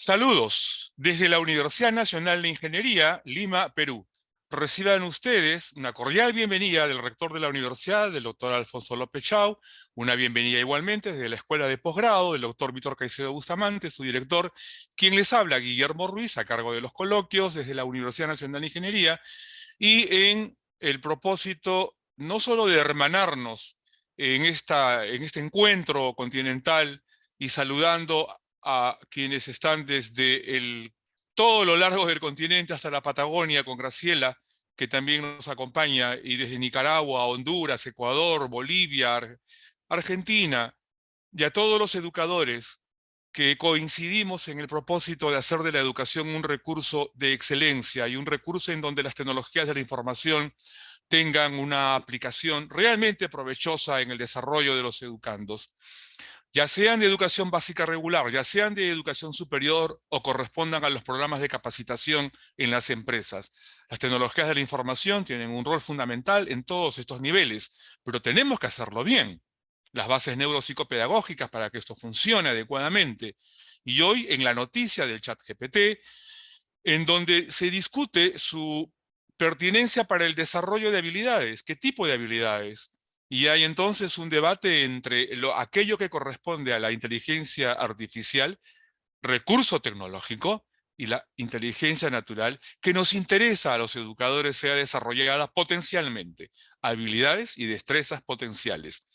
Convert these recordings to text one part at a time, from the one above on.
Saludos desde la Universidad Nacional de Ingeniería, Lima, Perú. Reciban ustedes una cordial bienvenida del rector de la universidad, del doctor Alfonso López Chau, una bienvenida igualmente desde la Escuela de Posgrado, del doctor Víctor Caicedo Bustamante, su director, quien les habla, Guillermo Ruiz, a cargo de los coloquios desde la Universidad Nacional de Ingeniería, y en el propósito no solo de hermanarnos en este encuentro continental y saludando a quienes están desde todo lo largo del continente hasta la Patagonia con Graciela, que también nos acompaña, y desde Nicaragua, Honduras, Ecuador, Bolivia, Argentina, y a todos los educadores que coincidimos en el propósito de hacer de la educación un recurso de excelencia y un recurso en donde las tecnologías de la información tengan una aplicación realmente provechosa en el desarrollo de los educandos, ya sean de educación básica regular, ya sean de educación superior o correspondan a los programas de capacitación en las empresas. Las tecnologías de la información tienen un rol fundamental en todos estos niveles, pero tenemos que hacerlo bien. Las bases neuropsicopedagógicas para que esto funcione adecuadamente. Y hoy en la noticia del ChatGPT, en donde se discute su pertinencia para el desarrollo de habilidades, qué tipo de habilidades. Y hay entonces un debate entre aquello que corresponde a la inteligencia artificial, recurso tecnológico, y la inteligencia natural, que nos interesa a los educadores sea desarrollada potencialmente, habilidades y destrezas potenciales.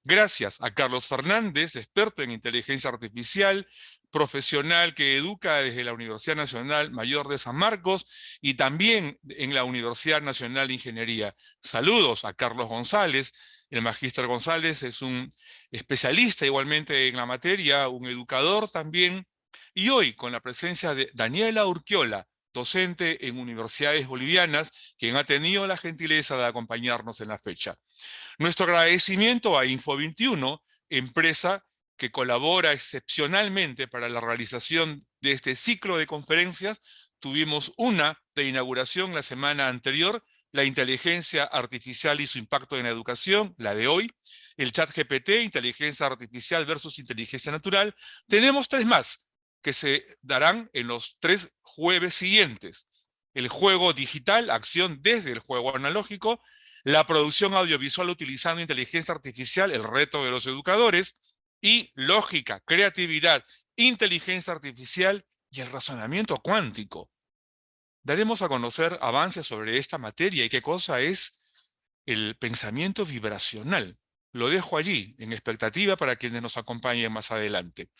Gracias a Carlos Fernández, experto en inteligencia artificial, profesional que educa desde la Universidad Nacional Mayor de San Marcos y también en la Universidad Nacional de Ingeniería. Saludos a Carlos González. El magíster González es un especialista igualmente en la materia, un educador también, y hoy con la presencia de Daniela Urquiola, docente en universidades bolivianas, quien ha tenido la gentileza de acompañarnos en la fecha. Nuestro agradecimiento a Info21, empresa que colabora excepcionalmente para la realización de este ciclo de conferencias. Tuvimos una de inauguración la semana anterior, la inteligencia artificial y su impacto en la educación, la de hoy, el ChatGPT, inteligencia artificial versus inteligencia natural. Tenemos 3 más que se darán en los 3 jueves siguientes. El juego digital, acción desde el juego analógico, la producción audiovisual utilizando inteligencia artificial, el reto de los educadores, y lógica, creatividad, inteligencia artificial y el razonamiento cuántico. Daremos a conocer avances sobre esta materia y qué cosa es el pensamiento vibracional. Lo dejo allí, en expectativa para quienes nos acompañen más adelante.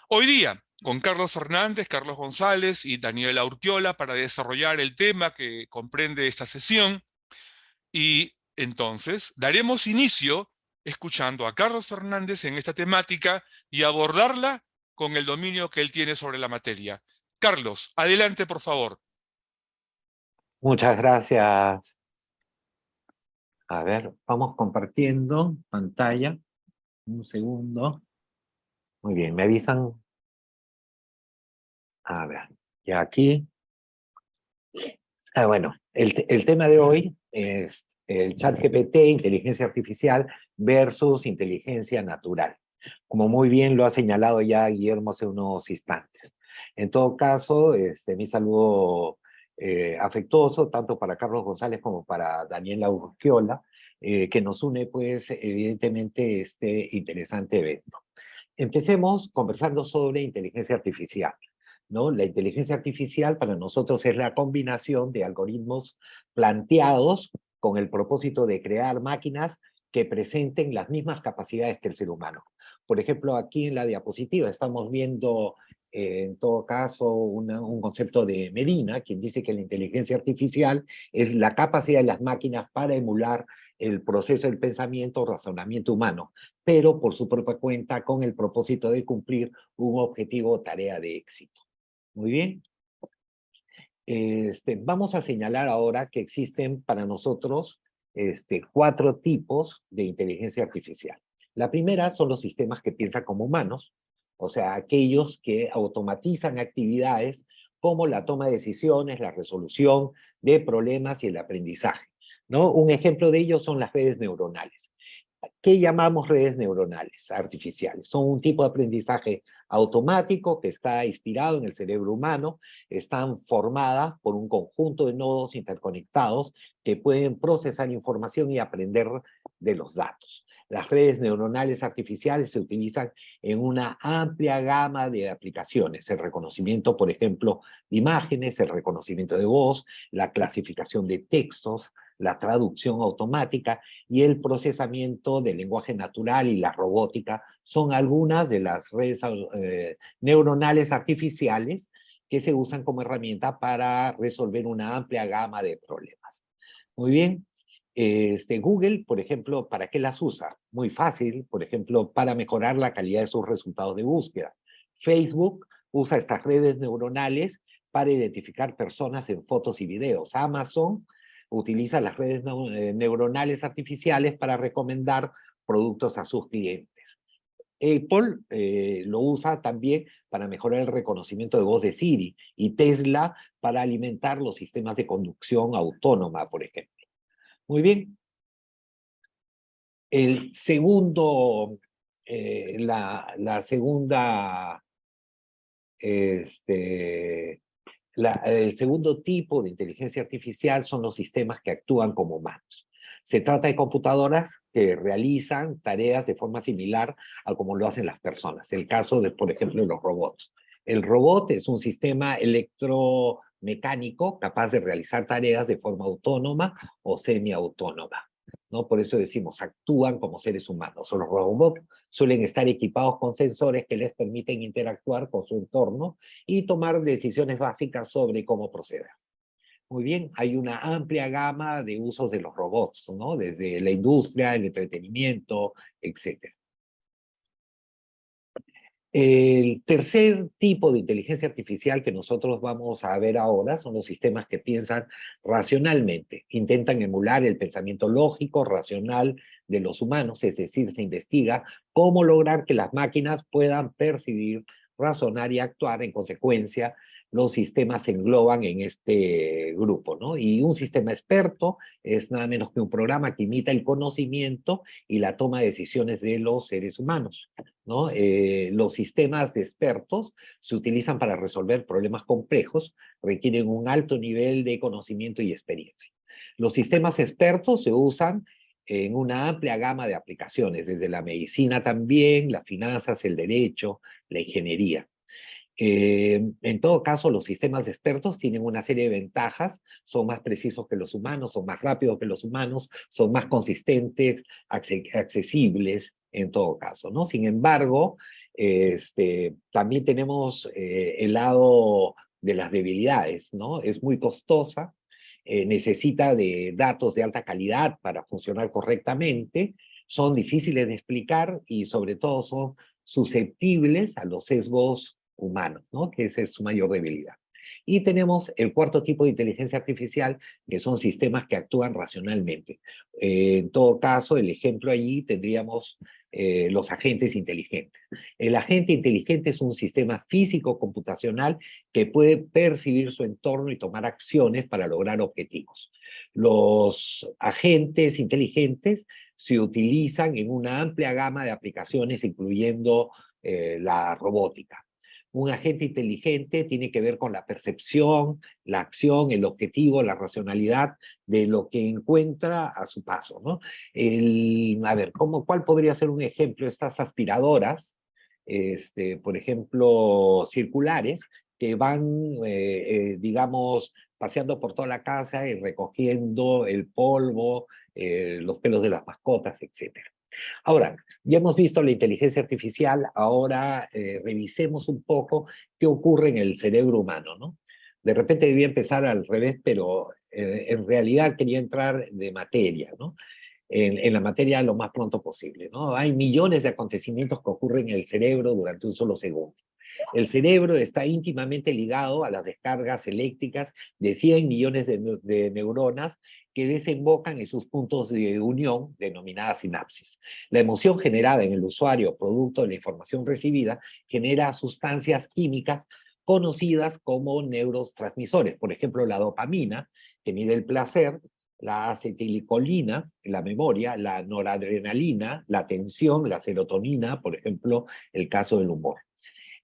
Hoy día, con Carlos Fernández, Carlos González y Daniela Urquiola para desarrollar el tema que comprende esta sesión. Y entonces daremos inicio escuchando a Carlos Fernández en esta temática y abordarla con el dominio que él tiene sobre la materia. Carlos, adelante por favor. Muchas gracias. A ver, vamos compartiendo pantalla. Un segundo. Muy bien, me avisan. A ver, ya aquí. Bueno, el tema de hoy es el ChatGPT, inteligencia artificial versus inteligencia natural. Como muy bien lo ha señalado ya Guillermo hace unos instantes. En todo caso, mi saludo afectuoso tanto para Carlos González como para Daniela Urquiola, que nos une, pues, evidentemente, este interesante evento. Empecemos conversando sobre inteligencia artificial, ¿no? La inteligencia artificial para nosotros es la combinación de algoritmos planteados con el propósito de crear máquinas que presenten las mismas capacidades que el ser humano. Por ejemplo, aquí en la diapositiva estamos viendo, en todo caso, un concepto de Medina, quien dice que la inteligencia artificial es la capacidad de las máquinas para emular el proceso del pensamiento o razonamiento humano, pero por su propia cuenta con el propósito de cumplir un objetivo o tarea de éxito. Muy bien. Vamos a señalar ahora que existen para nosotros 4 tipos de inteligencia artificial. La primera son los sistemas que piensan como humanos, o sea, aquellos que automatizan actividades como la toma de decisiones, la resolución de problemas y el aprendizaje, ¿no? Un ejemplo de ello son las redes neuronales. ¿Qué llamamos redes neuronales artificiales? Son un tipo de aprendizaje automático que está inspirado en el cerebro humano, están formadas por un conjunto de nodos interconectados que pueden procesar información y aprender de los datos. Las redes neuronales artificiales se utilizan en una amplia gama de aplicaciones, el reconocimiento, por ejemplo, de imágenes, el reconocimiento de voz, la clasificación de textos, la traducción automática y el procesamiento del lenguaje natural y la robótica son algunas de las redes neuronales artificiales que se usan como herramienta para resolver una amplia gama de problemas. Muy bien. Google, por ejemplo, ¿para qué las usa? Muy fácil, por ejemplo, para mejorar la calidad de sus resultados de búsqueda. Facebook usa estas redes neuronales para identificar personas en fotos y videos. Amazon utiliza las redes neuronales artificiales para recomendar productos a sus clientes. Apple lo usa también para mejorar el reconocimiento de voz de Siri y Tesla para alimentar los sistemas de conducción autónoma, por ejemplo. Muy bien. El segundo, la segunda, el segundo tipo de inteligencia artificial son los sistemas que actúan como humanos. Se trata de computadoras que realizan tareas de forma similar a como lo hacen las personas. El caso de, por ejemplo, de los robots. El robot es un sistema electromecánico capaz de realizar tareas de forma autónoma o semiautónoma, ¿no? Por eso decimos, actúan como seres humanos. Los robots suelen estar equipados con sensores que les permiten interactuar con su entorno y tomar decisiones básicas sobre cómo proceder. Muy bien, hay una amplia gama de usos de los robots, ¿no? Desde la industria, el entretenimiento, etc. El tercer tipo de inteligencia artificial que nosotros vamos a ver ahora son los sistemas que piensan racionalmente, intentan emular el pensamiento lógico, racional de los humanos, es decir, se investiga cómo lograr que las máquinas puedan percibir, razonar y actuar en consecuencia. Los sistemas se engloban en este grupo, ¿no? Y un sistema experto es nada menos que un programa que imita el conocimiento y la toma de decisiones de los seres humanos, ¿no? Los sistemas de expertos se utilizan para resolver problemas complejos, requieren un alto nivel de conocimiento y experiencia. Los sistemas expertos se usan en una amplia gama de aplicaciones, desde la medicina también, las finanzas, el derecho, la ingeniería. En todo caso, los sistemas de expertos tienen una serie de ventajas, son más precisos que los humanos, son más rápidos que los humanos, son más consistentes, accesibles en todo caso, ¿no? Sin embargo, también tenemos el lado de las debilidades, ¿no? Es muy costosa, necesita de datos de alta calidad para funcionar correctamente, son difíciles de explicar y sobre todo son susceptibles a los sesgos humanos, ¿no? Que esa es su mayor debilidad. Y tenemos el cuarto tipo de inteligencia artificial, que son sistemas que actúan racionalmente. En todo caso, el ejemplo allí tendríamos los agentes inteligentes. El agente inteligente es un sistema físico-computacional que puede percibir su entorno y tomar acciones para lograr objetivos. Los agentes inteligentes se utilizan en una amplia gama de aplicaciones, incluyendo la robótica. Un agente inteligente tiene que ver con la percepción, la acción, el objetivo, la racionalidad de lo que encuentra a su paso, ¿no? A ver, ¿cuál podría ser un ejemplo? Estas aspiradoras, por ejemplo, circulares, que van, digamos, paseando por toda la casa y recogiendo el polvo, los pelos de las mascotas, etcétera. Ahora, ya hemos visto la inteligencia artificial, ahora revisemos un poco qué ocurre en el cerebro humano, ¿no? De repente debía empezar al revés, pero en realidad quería entrar de materia, ¿no? En la materia lo más pronto posible, ¿no? Hay millones de acontecimientos que ocurren en el cerebro durante un solo segundo. El cerebro está íntimamente ligado a las descargas eléctricas de 100 millones de neuronas que desembocan en sus puntos de unión, denominadas sinapsis. La emoción generada en el usuario, producto de la información recibida, genera sustancias químicas conocidas como neurotransmisores. Por ejemplo, la dopamina, que mide el placer, la acetilicolina, la memoria, la noradrenalina, la atención, la serotonina, por ejemplo, el caso del humor.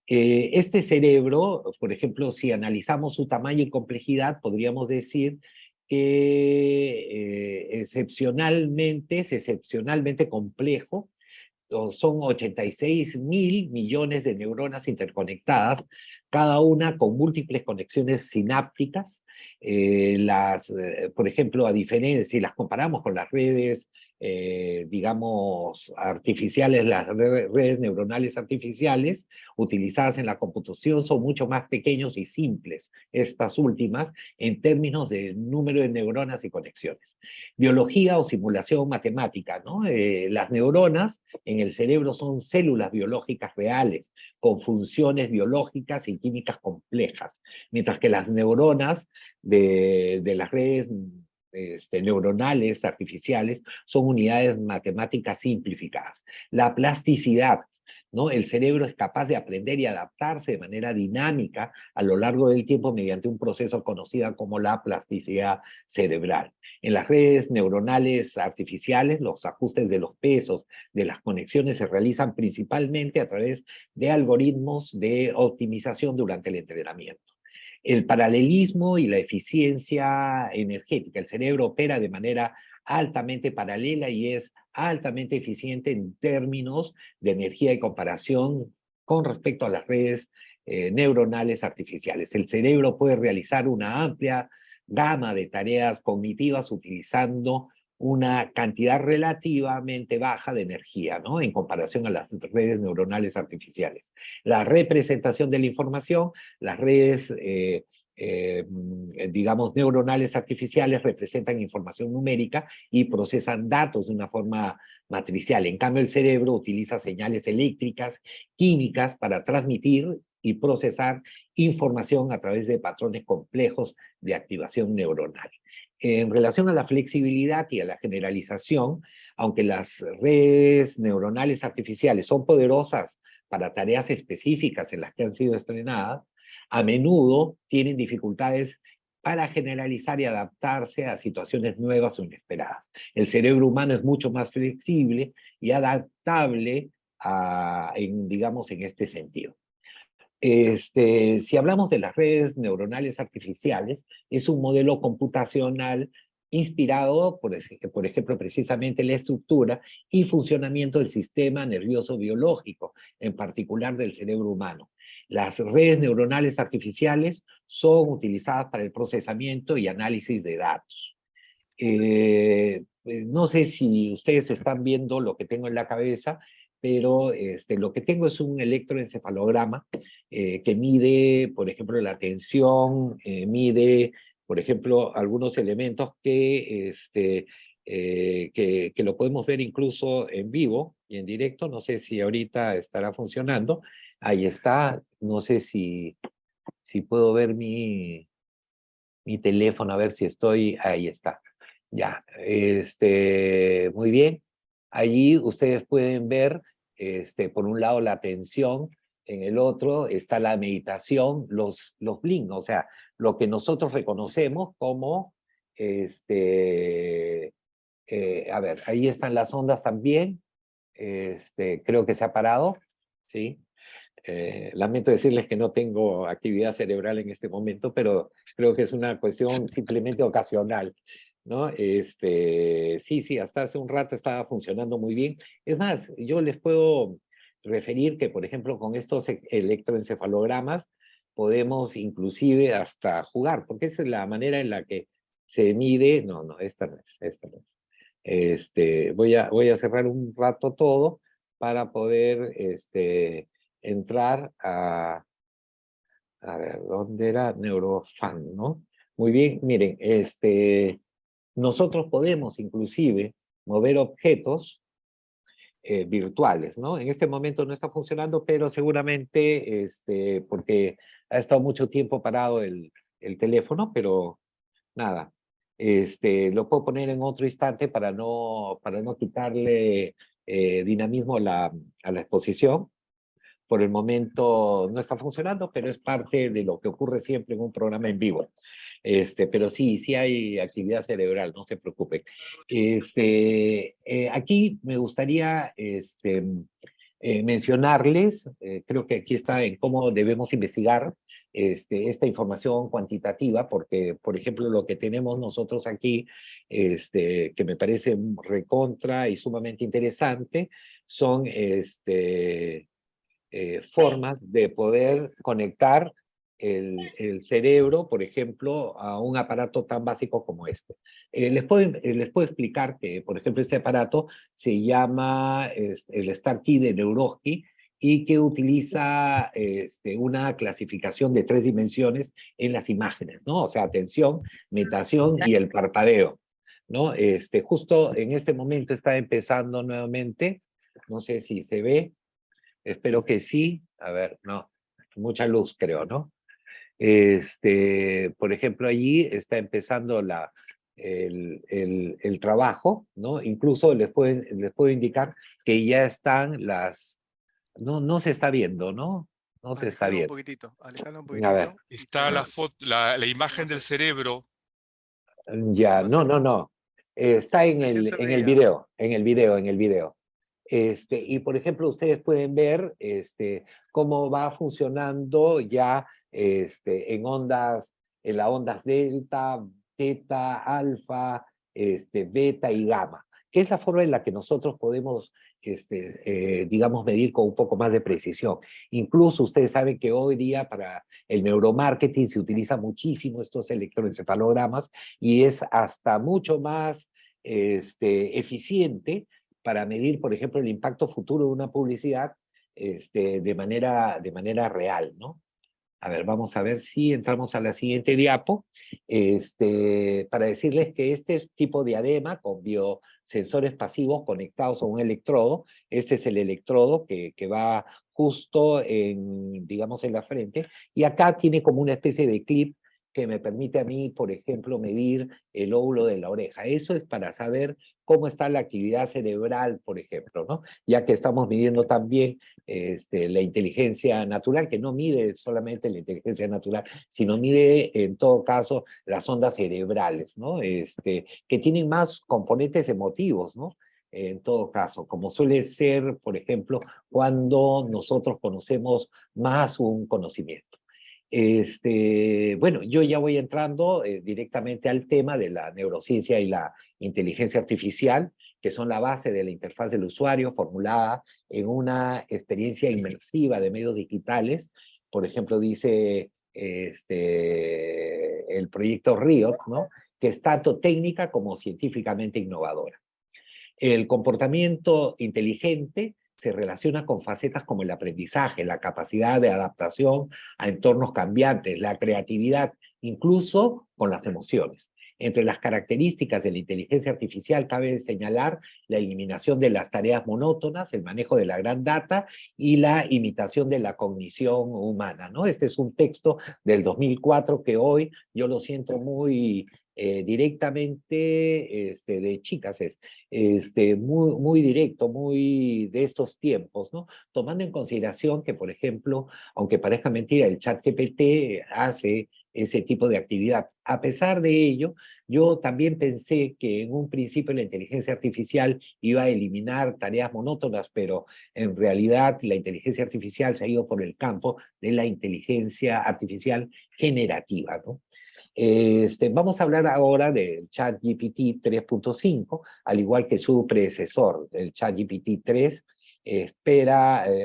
Este cerebro, por ejemplo, si analizamos su tamaño y complejidad, podríamos decir que es excepcionalmente complejo. Son 86.000 millones de neuronas interconectadas, cada una con múltiples conexiones sinápticas. Por ejemplo, a diferencia, si las comparamos con las redes, digamos, artificiales, las redes neuronales artificiales utilizadas en la computación son mucho más pequeños y simples, estas últimas, en términos de número de neuronas y conexiones. Biología o simulación matemática, ¿no? Las neuronas en el cerebro son células biológicas reales, con funciones biológicas y químicas complejas, mientras que las neuronas de las redes neuronales artificiales son unidades matemáticas simplificadas. La plasticidad, ¿no? El cerebro es capaz de aprender y adaptarse de manera dinámica a lo largo del tiempo mediante un proceso conocido como la plasticidad cerebral. En las redes neuronales artificiales, los ajustes de los pesos de las conexiones se realizan principalmente a través de algoritmos de optimización durante el entrenamiento. El paralelismo y la eficiencia energética. El cerebro opera de manera altamente paralela y es altamente eficiente en términos de energía y comparación con respecto a las redes neuronales artificiales. El cerebro puede realizar una amplia gama de tareas cognitivas utilizando una cantidad relativamente baja de energía, ¿no? En comparación a las redes neuronales artificiales. La representación de la información, las redes, digamos, neuronales artificiales representan información numérica y procesan datos de una forma matricial. En cambio, el cerebro utiliza señales eléctricas, químicas, para transmitir y procesar información a través de patrones complejos de activación neuronal. En relación a la flexibilidad y a la generalización, aunque las redes neuronales artificiales son poderosas para tareas específicas en las que han sido estrenadas, a menudo tienen dificultades para generalizar y adaptarse a situaciones nuevas o inesperadas. El cerebro humano es mucho más flexible y adaptable digamos, en este sentido. Si hablamos de las redes neuronales artificiales, es un modelo computacional inspirado, por ejemplo, precisamente la estructura y funcionamiento del sistema nervioso biológico, en particular del cerebro humano. Las redes neuronales artificiales son utilizadas para el procesamiento y análisis de datos. No sé si ustedes están viendo lo que tengo en la cabeza, pero lo que tengo es un electroencefalograma que mide, por ejemplo, la tensión, mide, por ejemplo, algunos elementos que lo podemos ver incluso en vivo y en directo. No sé si ahorita estará funcionando. Ahí está. No sé si puedo ver mi teléfono, a ver si estoy. Ahí está. Ya, muy bien. Allí ustedes pueden ver, por un lado la atención, en el otro está la meditación, los blinks, o sea, lo que nosotros reconocemos como, a ver, ahí están las ondas también, creo que se ha parado, ¿sí? Lamento decirles que no tengo actividad cerebral en este momento, pero creo que es una cuestión simplemente ocasional, ¿no? Sí, hasta hace un rato estaba funcionando muy bien. Es más, yo les puedo referir que, por ejemplo, con estos electroencefalogramas podemos inclusive hasta jugar, porque esa es la manera en la que se mide. No, esta no es, esta no es. Voy a cerrar un rato todo para poder, entrar a ver, ¿dónde era? Neurofan, ¿no? Muy bien, miren, nosotros podemos inclusive mover objetos virtuales, ¿no? En este momento no está funcionando, pero seguramente, porque ha estado mucho tiempo parado el teléfono, pero nada, lo puedo poner en otro instante para no quitarle dinamismo a la exposición. Por el momento no está funcionando, pero es parte de lo que ocurre siempre en un programa en vivo. Pero sí hay actividad cerebral, no se preocupen. Aquí me gustaría mencionarles, creo que aquí está en cómo debemos investigar esta información cuantitativa, porque, por ejemplo, lo que tenemos nosotros aquí, que me parece recontra y sumamente interesante, son formas de poder conectar el cerebro, por ejemplo, a un aparato tan básico como este. Les puedo explicar que, por ejemplo, este aparato se llama el StarKey de Neuroski y que utiliza una clasificación de 3 dimensiones en las imágenes, ¿no? O sea, atención, metación y el parpadeo, ¿no? Justo en este momento está empezando nuevamente, no sé si se ve, espero que sí. A ver, no, mucha luz creo, ¿no? Por ejemplo, allí está empezando el trabajo, ¿no? Incluso les puedo indicar que ya están las... No se está viendo, ¿no? No se está viendo. Alejarlo un A ver, poquitito. Está la foto, la imagen del cerebro. ya, no. Está Recién se en el veía. video, en el video. Y por ejemplo, ustedes pueden ver cómo va funcionando ya en las ondas delta, teta, alfa, beta y gamma, que es la forma en la que nosotros podemos, digamos, medir con un poco más de precisión. Incluso ustedes saben que hoy día para el neuromarketing se utiliza muchísimo estos electroencefalogramas y es hasta mucho más eficiente para medir, por ejemplo, el impacto futuro de una publicidad de manera real, ¿no? A ver, vamos a ver si entramos a la siguiente diapo, para decirles que este tipo de diadema con biosensores pasivos conectados a un electrodo, este es el electrodo que va justo digamos, en la frente, y acá tiene como una especie de clip que me permite a mí, por ejemplo, medir el óvulo de la oreja. Eso es para saber cómo está la actividad cerebral, por ejemplo, ¿no? Ya que estamos midiendo también la inteligencia natural, que no mide solamente la inteligencia natural, sino mide en todo caso las ondas cerebrales, ¿no? Que tienen más componentes emotivos, ¿no? En todo caso, como suele ser, por ejemplo, cuando nosotros conocemos más un conocimiento. Bueno, yo ya voy entrando directamente al tema de la neurociencia y la inteligencia artificial, que son la base de la interfaz del usuario formulada en una experiencia inmersiva de medios digitales. Por ejemplo, dice el proyecto RIOT, ¿no? Que es tanto técnica como científicamente innovadora. El comportamiento inteligente se relaciona con facetas como el aprendizaje, la capacidad de adaptación a entornos cambiantes, la creatividad, incluso con las emociones. Entre las características de la inteligencia artificial cabe señalar la eliminación de las tareas monótonas, el manejo de la gran data y la imitación de la cognición humana, ¿no? Este es un texto del 2004 que hoy yo lo siento muy directamente de chicas, muy directo, muy de estos tiempos, ¿no? Tomando en consideración que, por ejemplo, aunque parezca mentira, el ChatGPT hace ese tipo de actividad. A pesar de ello, yo también pensé que en un principio la inteligencia artificial iba a eliminar tareas monótonas, pero en realidad la inteligencia artificial se ha ido por el campo de la inteligencia artificial generativa, ¿no? Vamos a hablar ahora del ChatGPT 3.5, al igual que su predecesor, el ChatGPT 3,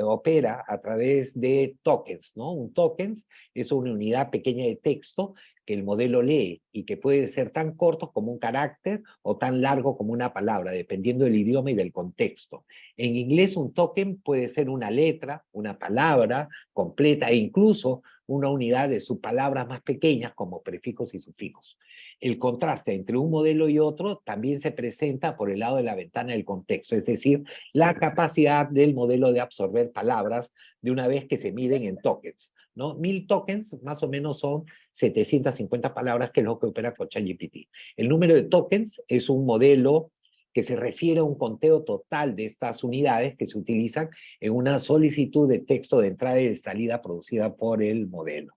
opera a través de tokens, ¿no? Un tokens es una unidad pequeña de texto que el modelo lee y que puede ser tan corto como un carácter o tan largo como una palabra, dependiendo del idioma y del contexto. En inglés, un token puede ser una letra, una palabra completa e incluso una unidad de subpalabras más pequeñas como prefijos y sufijos. El contraste entre un modelo y otro también se presenta por el lado de la ventana del contexto, es decir, la capacidad del modelo de absorber palabras de una vez que se miden en tokens, ¿no? 1000 tokens más o menos son 750 palabras, que es lo que opera con ChatGPT. El número de tokens es un modelo que se refiere a un conteo total de estas unidades que se utilizan en una solicitud de texto de entrada y de salida producida por el modelo.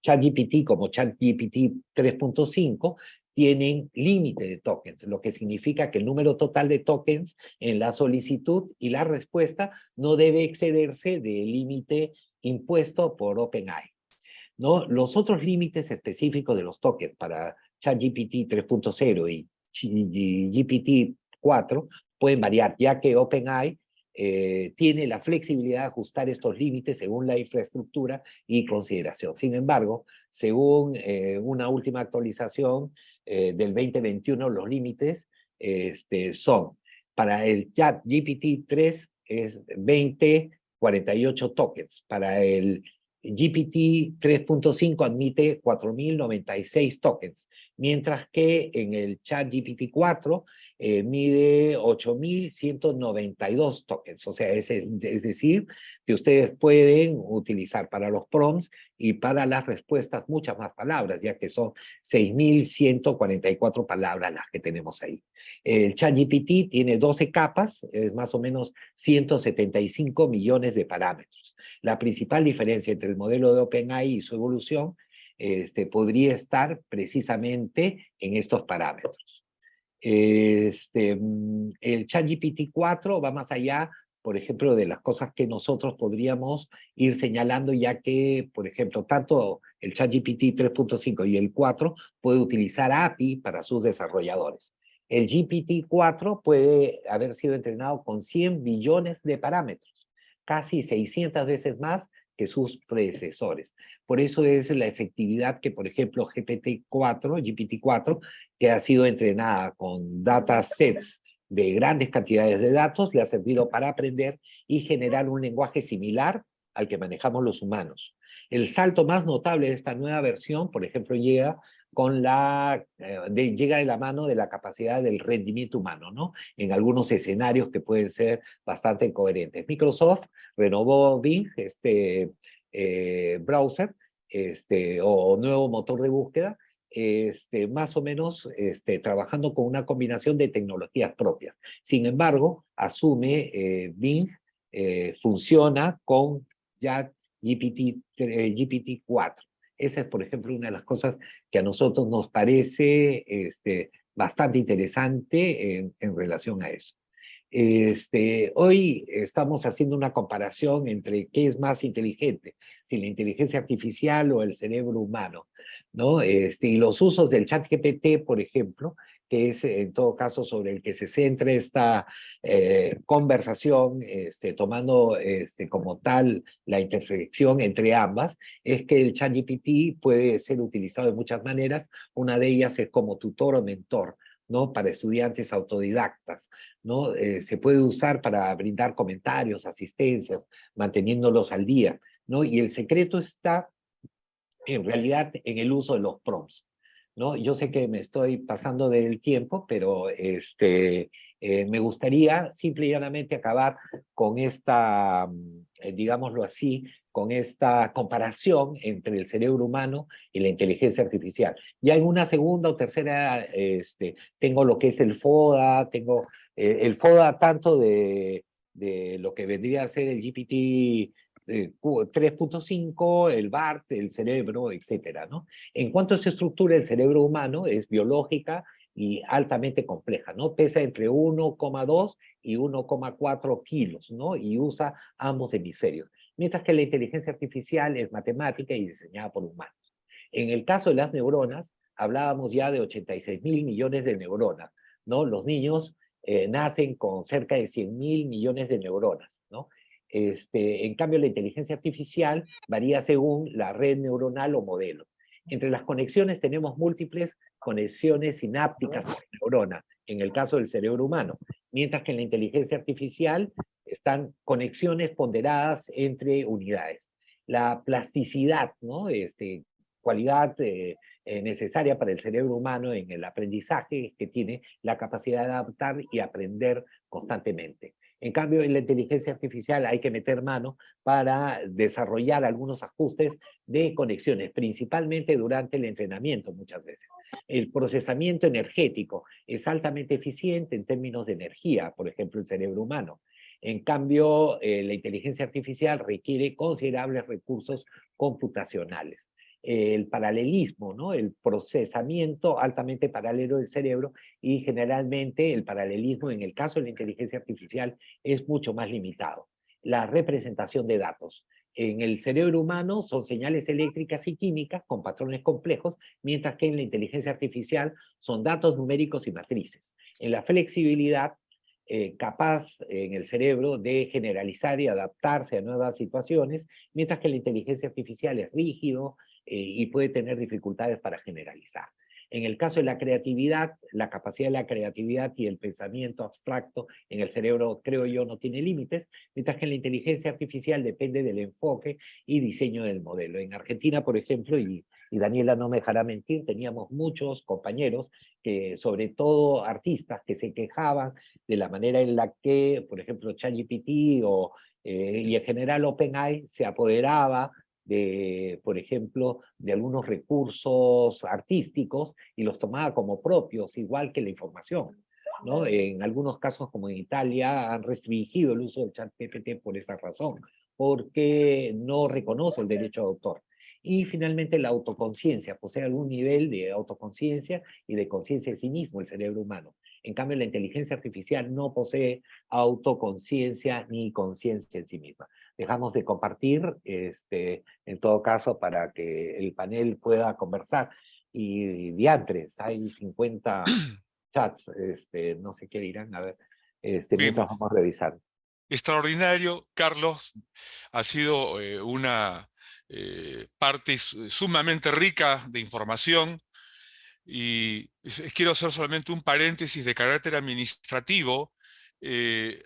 ChatGPT como ChatGPT 3.5 tienen límite de tokens, lo que significa que el número total de tokens en la solicitud y la respuesta no debe excederse del límite impuesto por OpenAI, ¿no? Los otros límites específicos de los tokens para ChatGPT 3.0 y GPT-4 pueden variar, ya que OpenAI tiene la flexibilidad de ajustar estos límites según la infraestructura y consideración. Sin embargo, según una última actualización del 2021, los límites son para el chat GPT-3 es 48 tokens, para el GPT 3.5 admite 4.096 tokens, mientras que en el chat GPT 4 mide 8.192 tokens. O sea, es decir, que ustedes pueden utilizar para los prompts y para las respuestas muchas más palabras, ya que son 6.144 palabras las que tenemos ahí. El chat GPT tiene 12 capas, es más o menos 175 millones de parámetros. La principal diferencia entre el modelo de OpenAI y su evolución podría estar precisamente en estos parámetros. El ChatGPT 4 va más allá, por ejemplo, de las cosas que nosotros podríamos ir señalando, ya que, por ejemplo, tanto el ChatGPT 3.5 y el 4 puede utilizar API para sus desarrolladores. El GPT-4 puede haber sido entrenado con 100 billones de parámetros, casi 600 veces más que sus predecesores. Por eso es la efectividad que, por ejemplo, GPT-4, que ha sido entrenada con datasets de grandes cantidades de datos, le ha servido para aprender y generar un lenguaje similar al que manejamos los humanos. El salto más notable de esta nueva versión, por ejemplo, llega de la mano de la capacidad del rendimiento humano, ¿no? En algunos escenarios que pueden ser bastante coherentes. Microsoft renovó Bing, browser, o nuevo motor de búsqueda, más o menos trabajando con una combinación de tecnologías propias. Sin embargo, asume Bing funciona con ya GPT-4. Esa es, por ejemplo, una de las cosas que a nosotros nos parece bastante interesante en relación a eso. Hoy estamos haciendo una comparación entre qué es más inteligente, si la inteligencia artificial o el cerebro humano, ¿no? Y los usos del chat GPT, por ejemplo, que es en todo caso sobre el que se centra esta conversación, tomando como tal la intersección entre ambas, es que el chat GPT puede ser utilizado de muchas maneras. Una de ellas es como tutor o mentor, ¿no? Para estudiantes autodidactas, ¿no? Se puede usar para brindar comentarios, asistencias, manteniéndolos al día, ¿no? Y el secreto está, en realidad, en el uso de los prompts, ¿no? Yo sé que me estoy pasando del tiempo, pero me gustaría simple y llanamente acabar con esta, digámoslo así, con esta comparación entre el cerebro humano y la inteligencia artificial. Ya en una segunda o tercera, tengo lo que es el FODA, tengo el FODA tanto de lo que vendría a ser el GPT 3.5, el BART, el cerebro, etcétera, ¿no? En cuanto a su estructura, el cerebro humano es biológica y altamente compleja, ¿no? Pesa entre 1,2 y 1,4 kilos, ¿no? Y usa ambos hemisferios. Mientras que la inteligencia artificial es matemática y diseñada por humanos. En el caso de las neuronas, hablábamos ya de 86.000 millones de neuronas, ¿no? Los niños nacen con cerca de 100.000 millones de neuronas, ¿no? En cambio, la inteligencia artificial varía según la red neuronal o modelo. Entre las conexiones tenemos múltiples conexiones sinápticas por neurona, en el caso del cerebro humano, mientras que en la inteligencia artificial están conexiones ponderadas entre unidades. La plasticidad, ¿no? Cualidad necesaria para el cerebro humano en el aprendizaje, que tiene la capacidad de adaptar y aprender constantemente. En cambio, en la inteligencia artificial hay que meter mano para desarrollar algunos ajustes de conexiones, principalmente durante el entrenamiento muchas veces. El procesamiento energético es altamente eficiente en términos de energía, por ejemplo, el cerebro humano. En cambio, la inteligencia artificial requiere considerables recursos computacionales. el paralelismo, ¿no? El procesamiento altamente paralelo del cerebro, y generalmente el paralelismo en el caso de la inteligencia artificial es mucho más limitado. La representación de datos. En el cerebro humano son señales eléctricas y químicas con patrones complejos, mientras que en la inteligencia artificial son datos numéricos y matrices. En la flexibilidad, capaz en el cerebro de generalizar y adaptarse a nuevas situaciones, mientras que la inteligencia artificial es rígido y puede tener dificultades para generalizar. En el caso de la creatividad, la capacidad de la creatividad y el pensamiento abstracto en el cerebro, creo yo, no tiene límites, mientras que en la inteligencia artificial depende del enfoque y diseño del modelo. En Argentina, por ejemplo, y Daniela no me dejará mentir, teníamos muchos compañeros, sobre todo artistas, que se quejaban de la manera en la que, por ejemplo, ChatGPT y en general OpenAI se apoderaba de, por ejemplo, de algunos recursos artísticos y los tomaba como propios, igual que la información, ¿no? En algunos casos, como en Italia, han restringido el uso del ChatGPT por esa razón, porque no reconoce el derecho de autor. Y finalmente la autoconciencia, posee algún nivel de autoconciencia y de conciencia en sí mismo el cerebro humano. En cambio, la inteligencia artificial no posee autoconciencia ni conciencia en sí misma. Dejamos de compartir, en todo caso, para que el panel pueda conversar. Y diantres, hay 50 chats, no sé qué dirán, a ver, Bien, mientras vamos revisando. extraordinario, Carlos. Ha sido una parte sumamente rica de información. Y quiero hacer solamente un paréntesis de carácter administrativo.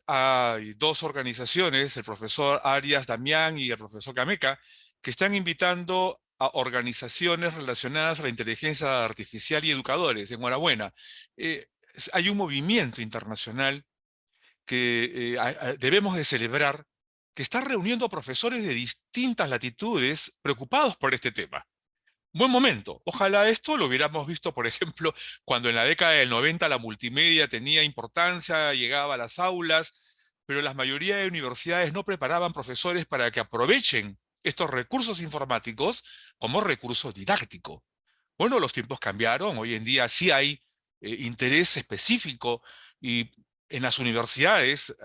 Hay dos organizaciones, el profesor Arias Damián y el profesor Cameca, que están invitando a organizaciones relacionadas a la inteligencia artificial y educadores. Enhorabuena. Hay un movimiento internacional que debemos de celebrar, que está reuniendo a profesores de distintas latitudes preocupados por este tema. Buen momento. Ojalá esto lo hubiéramos visto, por ejemplo, cuando en la década del 90 la multimedia tenía importancia, llegaba a las aulas, pero la mayoría de universidades no preparaban profesores para que aprovechen estos recursos informáticos como recurso didáctico. Bueno, los tiempos cambiaron, hoy en día sí hay interés específico y en las universidades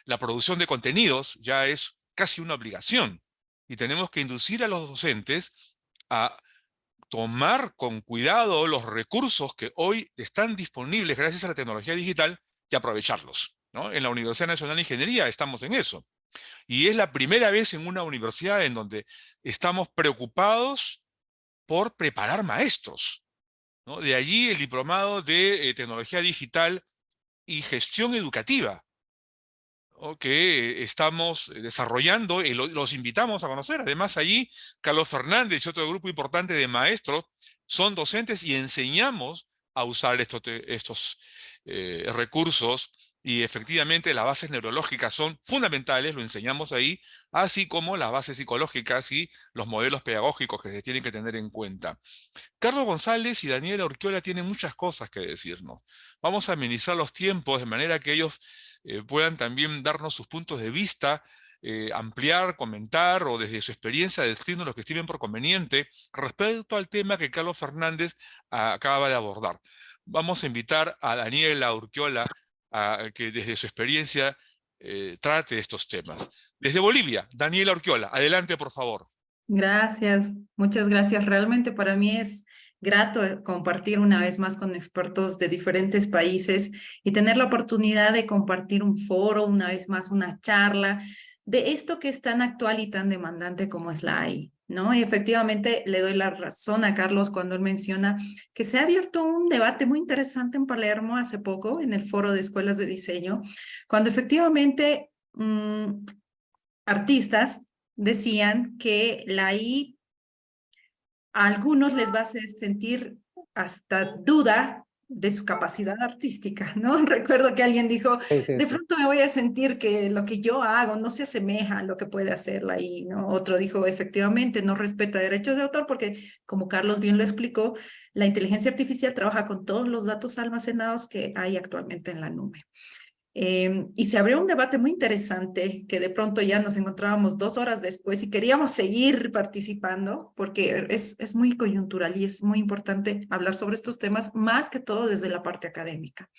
la producción de contenidos ya es casi una obligación y tenemos que inducir a los docentes a tomar con cuidado los recursos que hoy están disponibles gracias a la tecnología digital y aprovecharlos, ¿no? En la Universidad Nacional de Ingeniería estamos en eso. Y es la primera vez en una universidad en donde estamos preocupados por preparar maestros, ¿no? De allí el diplomado de tecnología digital y gestión educativa, ¿no? Que estamos desarrollando y los invitamos a conocer. Además, allí Carlos Fernández y otro grupo importante de maestros son docentes y enseñamos a usar estos recursos y efectivamente las bases neurológicas son fundamentales, lo enseñamos ahí, así como las bases psicológicas y los modelos pedagógicos que se tienen que tener en cuenta. Carlos González y Daniela Urquiola tienen muchas cosas que decirnos. Vamos a administrar los tiempos de manera que ellos puedan también darnos sus puntos de vista, ampliar, comentar o desde su experiencia decirnos lo que estimen por conveniente respecto al tema que Carlos Fernández acaba de abordar. Vamos a invitar a Daniela Urquiola a que desde su experiencia trate estos temas. Desde Bolivia, Daniela Urquiola, adelante por favor. Gracias, muchas gracias. Realmente para mí es grato compartir una vez más con expertos de diferentes países y tener la oportunidad de compartir un foro, una vez más una charla de esto que es tan actual y tan demandante como es la AI, ¿no? Y efectivamente le doy la razón a Carlos cuando él menciona que se ha abierto un debate muy interesante en Palermo hace poco en el foro de escuelas de diseño, cuando efectivamente artistas decían que la I a algunos les va a hacer sentir hasta duda de su capacidad artística, ¿no? Recuerdo que alguien dijo, Sí, sí, de sí. pronto me voy a sentir que lo que yo hago no se asemeja a lo que puede hacer la I, ¿no? Otro dijo, efectivamente, no respeta derechos de autor porque, como Carlos bien lo explicó, la inteligencia artificial trabaja con todos los datos almacenados que hay actualmente en la nube. Y se abrió un debate muy interesante que de pronto ya nos encontrábamos 2 horas después y queríamos seguir participando porque es muy coyuntural y es muy importante hablar sobre estos temas, más que todo desde la parte académica.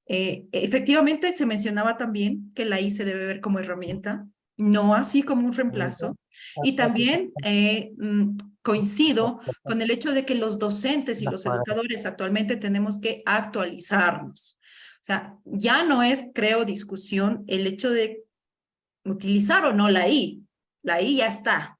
Efectivamente, se mencionaba también que la I se debe ver como herramienta, no así como un reemplazo. Y también coincido con el hecho de que los docentes y los educadores actualmente tenemos que actualizarnos. O sea, ya no es, creo, discusión el hecho de utilizar o no la I. La I ya está.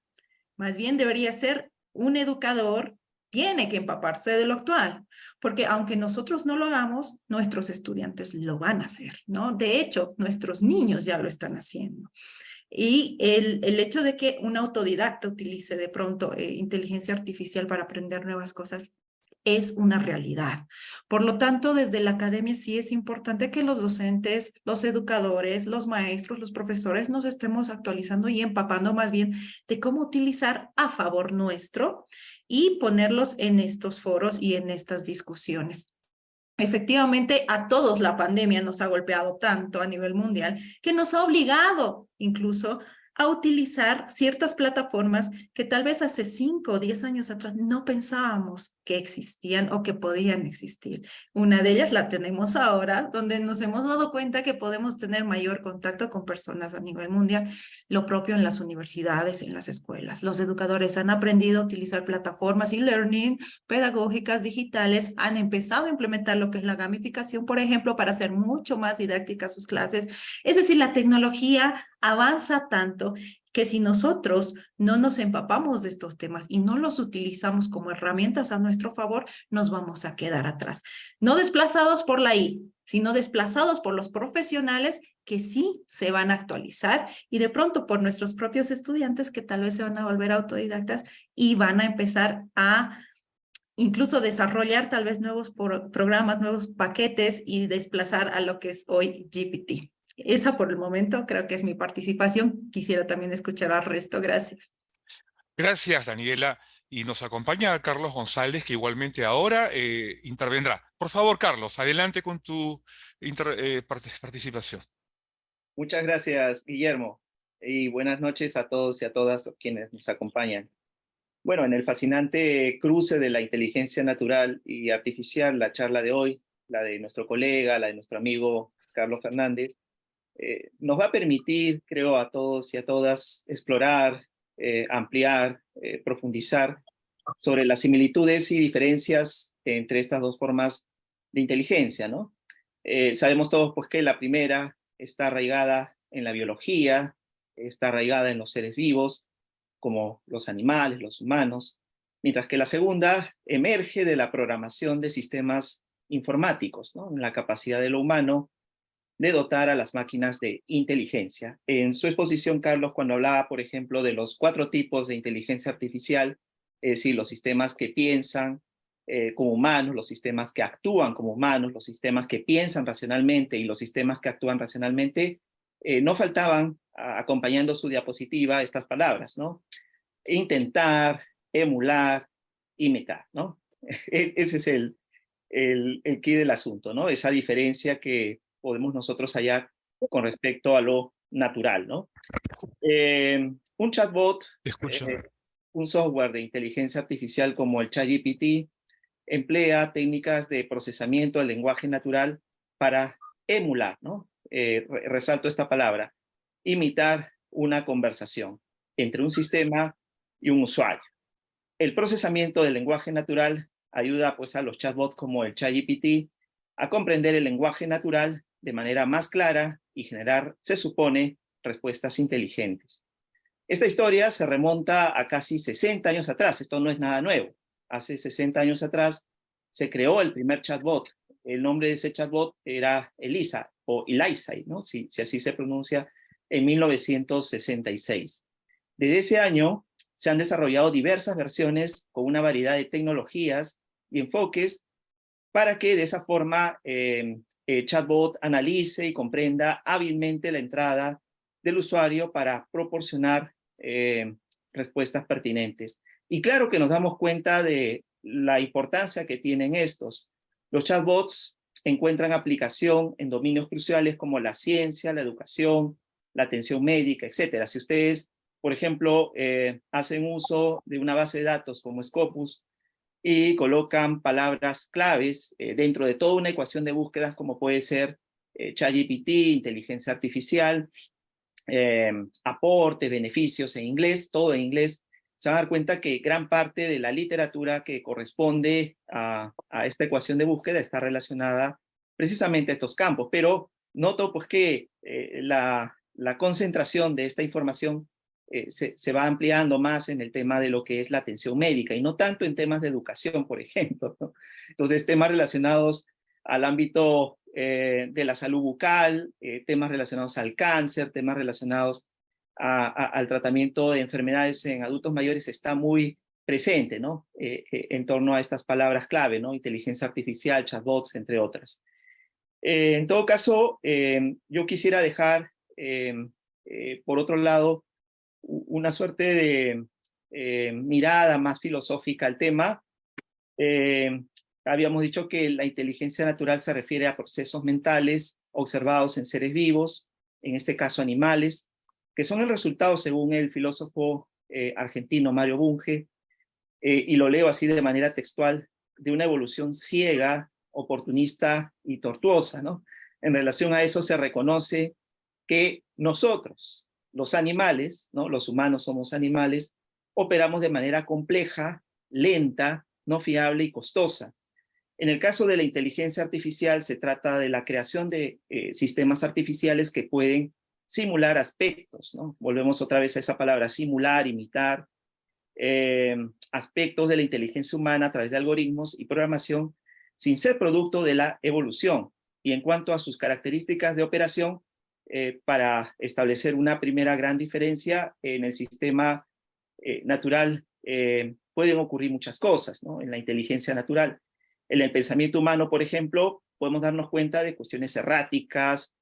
Más bien debería ser un educador, tiene que empaparse de lo actual, porque aunque nosotros no lo hagamos, nuestros estudiantes lo van a hacer, ¿no? De hecho, nuestros niños ya lo están haciendo. Y el hecho de que un autodidacta utilice de pronto inteligencia artificial para aprender nuevas cosas es una realidad. Por lo tanto, desde la academia sí es importante que los docentes, los educadores, los maestros, los profesores nos estemos actualizando y empapando más bien de cómo utilizar a favor nuestro y ponerlos en estos foros y en estas discusiones. Efectivamente, a todos la pandemia nos ha golpeado tanto a nivel mundial que nos ha obligado incluso a utilizar ciertas plataformas que tal vez hace 5 o 10 años atrás no pensábamos que existían o que podían existir. Una de ellas la tenemos ahora, donde nos hemos dado cuenta que podemos tener mayor contacto con personas a nivel mundial, lo propio en las universidades, en las escuelas. Los educadores han aprendido a utilizar plataformas e-learning, pedagógicas, digitales, han empezado a implementar lo que es la gamificación, por ejemplo, para hacer mucho más didácticas sus clases. Es decir, la tecnología avanza tanto que si nosotros no nos empapamos de estos temas y no los utilizamos como herramientas a nuestro favor, nos vamos a quedar atrás. No desplazados por la I, sino desplazados por los profesionales que sí se van a actualizar y de pronto por nuestros propios estudiantes que tal vez se van a volver autodidactas y van a empezar a incluso desarrollar tal vez nuevos programas, nuevos paquetes y desplazar a lo que es hoy GPT. Esa por el momento creo que es mi participación. Quisiera también escuchar al resto. Gracias. Gracias, Daniela. Y nos acompaña Carlos González, que igualmente ahora intervendrá. Por favor, Carlos, adelante con tu participación. Muchas gracias, Guillermo, y buenas noches a todos y a todas quienes nos acompañan. Bueno, en el fascinante cruce de la inteligencia natural y artificial, la charla de hoy, la de nuestro colega, la de nuestro amigo Carlos Fernández, nos va a permitir, creo, a todos y a todas explorar, ampliar, profundizar sobre las similitudes y diferencias entre estas dos formas de inteligencia, ¿no? Sabemos todos pues, que la primera está arraigada en la biología, está arraigada en los seres vivos, como los animales, los humanos, mientras que la segunda emerge de la programación de sistemas informáticos, ¿no? En la capacidad de lo humano de dotar a las máquinas de inteligencia. En su exposición, Carlos, cuando hablaba, por ejemplo, de los 4 tipos de inteligencia artificial, es decir, los sistemas que piensan como humanos, los sistemas que actúan como humanos, los sistemas que piensan racionalmente y los sistemas que actúan racionalmente, no faltaban, acompañando su diapositiva, estas palabras, ¿no? Intentar, emular, imitar, ¿no? Ese es el quid del asunto, ¿no? Esa diferencia que podemos nosotros hallar con respecto a lo natural, ¿no? Un chatbot, un software de inteligencia artificial como el ChatGPT, emplea técnicas de procesamiento del lenguaje natural para emular, ¿no? Resalto esta palabra, imitar una conversación entre un sistema y un usuario. El procesamiento del lenguaje natural ayuda pues, a los chatbots como el ChatGPT a comprender el lenguaje natural de manera más clara y generar, se supone, respuestas inteligentes. Esta historia se remonta a casi 60 años atrás, esto no es nada nuevo. Hace 60 años atrás se creó el primer chatbot. El nombre de ese chatbot era Elisa o Eliza, ¿no? Si así se pronuncia, en 1966. Desde ese año se han desarrollado diversas versiones con una variedad de tecnologías y enfoques para que de esa forma el chatbot analice y comprenda hábilmente la entrada del usuario para proporcionar respuestas pertinentes. Y claro que nos damos cuenta de la importancia que tienen estos. Los chatbots encuentran aplicación en dominios cruciales como la ciencia, la educación, la atención médica, etc. Si ustedes, por ejemplo, hacen uso de una base de datos como Scopus y colocan palabras claves dentro de toda una ecuación de búsquedas como puede ser ChatGPT, inteligencia artificial, aportes, beneficios en inglés, todo en inglés, se van a dar cuenta que gran parte de la literatura que corresponde a esta ecuación de búsqueda está relacionada precisamente a estos campos, pero noto pues que la concentración de esta información se va ampliando más en el tema de lo que es la atención médica y no tanto en temas de educación, por ejemplo, ¿no? Entonces, temas relacionados al ámbito de la salud bucal, temas relacionados al cáncer, temas relacionados al tratamiento de enfermedades en adultos mayores está muy presente, ¿no? En torno a estas palabras clave, ¿no? Inteligencia artificial, chatbots, entre otras. En todo caso, yo quisiera dejar, por otro lado, una suerte de mirada más filosófica al tema. Habíamos dicho que la inteligencia natural se refiere a procesos mentales observados en seres vivos, en este caso animales, que son el resultado, según el filósofo argentino Mario Bunge, y lo leo así de manera textual, de una evolución ciega, oportunista y tortuosa, ¿no? En relación a eso se reconoce que nosotros, los animales, ¿no? Los humanos somos animales, operamos de manera compleja, lenta, no fiable y costosa. En el caso de la inteligencia artificial se trata de la creación de sistemas artificiales que pueden simular aspectos, ¿no? Volvemos otra vez a esa palabra, simular, imitar, aspectos de la inteligencia humana a través de algoritmos y programación sin ser producto de la evolución. Y en cuanto a sus características de operación, para establecer una primera gran diferencia, en el sistema natural pueden ocurrir muchas cosas, ¿no? En la inteligencia natural. En el pensamiento humano, por ejemplo, podemos darnos cuenta de cuestiones erráticas,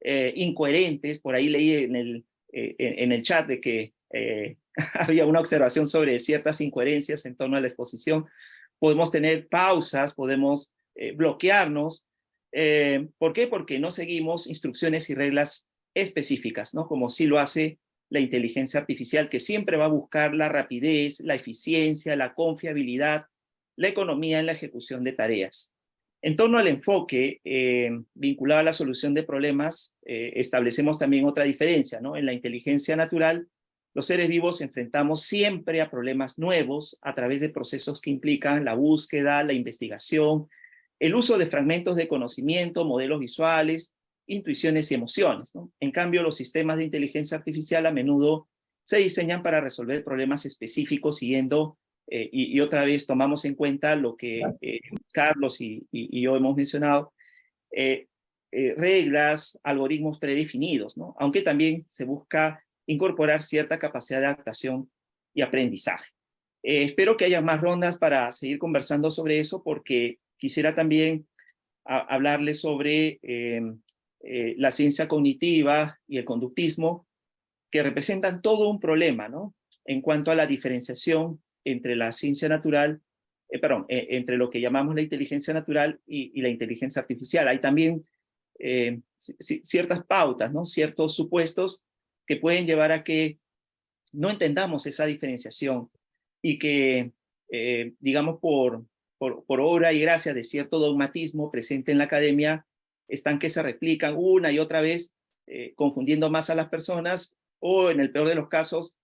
incoherentes. Por ahí leí en el chat de que había una observación sobre ciertas incoherencias en torno a la exposición. Podemos tener pausas, podemos bloquearnos. ¿Por qué? Porque no seguimos instrucciones y reglas específicas, ¿no? Como sí lo hace la inteligencia artificial, que siempre va a buscar la rapidez, la eficiencia, la confiabilidad, la economía en la ejecución de tareas. En torno al enfoque vinculado a la solución de problemas, establecemos también otra diferencia, ¿no? En la inteligencia natural, los seres vivos enfrentamos siempre a problemas nuevos a través de procesos que implican la búsqueda, la investigación, el uso de fragmentos de conocimiento, modelos visuales, intuiciones y emociones, ¿no? En cambio, los sistemas de inteligencia artificial a menudo se diseñan para resolver problemas específicos siguiendo, y otra vez tomamos en cuenta lo que Carlos y yo hemos mencionado, reglas, algoritmos predefinidos, ¿no? Aunque también se busca incorporar cierta capacidad de adaptación y aprendizaje. Espero que haya más rondas para seguir conversando sobre eso, porque quisiera también hablarles sobre la ciencia cognitiva y el conductismo, que representan todo un problema, ¿no? En cuanto a la diferenciación entre la ciencia natural, entre lo que llamamos la inteligencia natural y la inteligencia artificial. Hay también ciertas pautas, ¿no? Ciertos supuestos que pueden llevar a que no entendamos esa diferenciación y que, digamos, por obra y gracia de cierto dogmatismo presente en la academia, están que se replican una y otra vez, confundiendo más a las personas, o en el peor de los casos,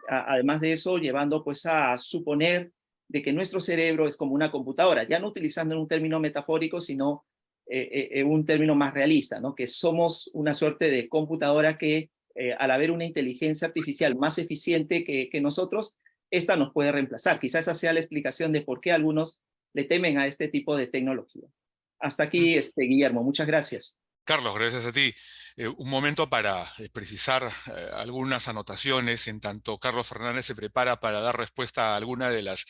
además de eso, llevando pues a suponer de que nuestro cerebro es como una computadora, ya no utilizando un término metafórico, sino un término más realista, ¿no? Que somos una suerte de computadora que, al haber una inteligencia artificial más eficiente que nosotros, esta nos puede reemplazar. Quizás esa sea la explicación de por qué algunos le temen a este tipo de tecnología. Hasta aquí, Guillermo. Muchas gracias. Carlos, gracias a ti. Un momento para precisar algunas anotaciones, en tanto Carlos Fernández se prepara para dar respuesta a alguna de las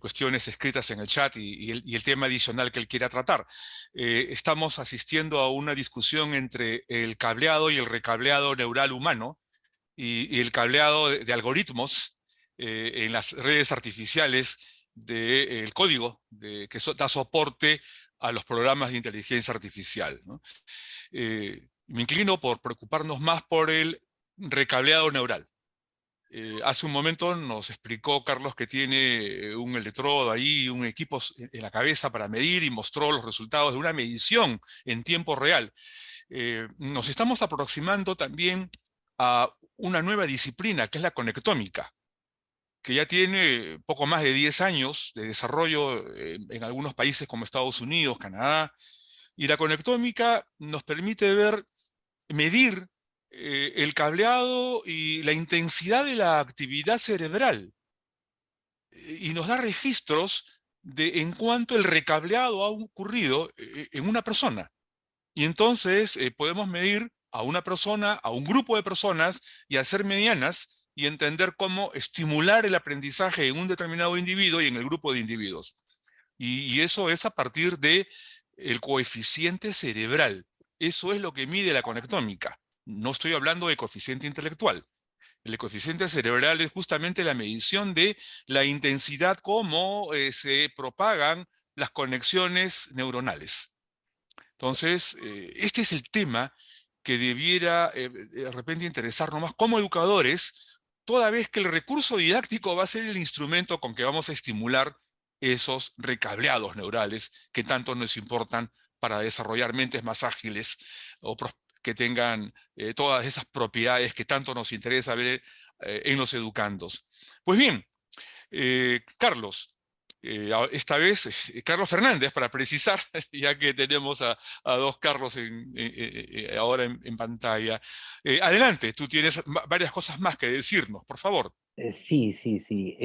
cuestiones escritas en el chat y el tema adicional que él quiera tratar. Estamos asistiendo a una discusión entre el cableado y el recableado neural humano y el cableado de algoritmos en las redes artificiales del código que da soporte a los programas de inteligencia artificial, ¿no? Me inclino por preocuparnos más por el recableado neural. Hace un momento nos explicó Carlos que tiene un electrodo ahí, un equipo en la cabeza para medir y mostró los resultados de una medición en tiempo real. Nos estamos aproximando también a una nueva disciplina que es la conectómica, que ya tiene poco más de 10 años de desarrollo en algunos países como Estados Unidos, Canadá, y la conectómica nos permite medir el cableado y la intensidad de la actividad cerebral, y nos da registros de en cuanto el recableado ha ocurrido en una persona. Y entonces podemos medir a una persona, a un grupo de personas, y hacer medianas y entender cómo estimular el aprendizaje en un determinado individuo y en el grupo de individuos. Y eso es a partir de el coeficiente cerebral. Eso es lo que mide la conectómica. No estoy hablando de coeficiente intelectual. El coeficiente cerebral es justamente la medición de la intensidad, cómo se propagan las conexiones neuronales. Entonces, este es el tema que debiera de repente interesarnos más como educadores, toda vez que el recurso didáctico va a ser el instrumento con que vamos a estimular esos recableados neurales que tanto nos importan para desarrollar mentes más ágiles o que tengan todas esas propiedades que tanto nos interesa ver en los educandos. Pues bien, Carlos, esta vez Carlos Fernández, para precisar, ya que tenemos a dos Carlos ahora en pantalla. Adelante, tú tienes varias cosas más que decirnos, por favor. Sí, sí, sí.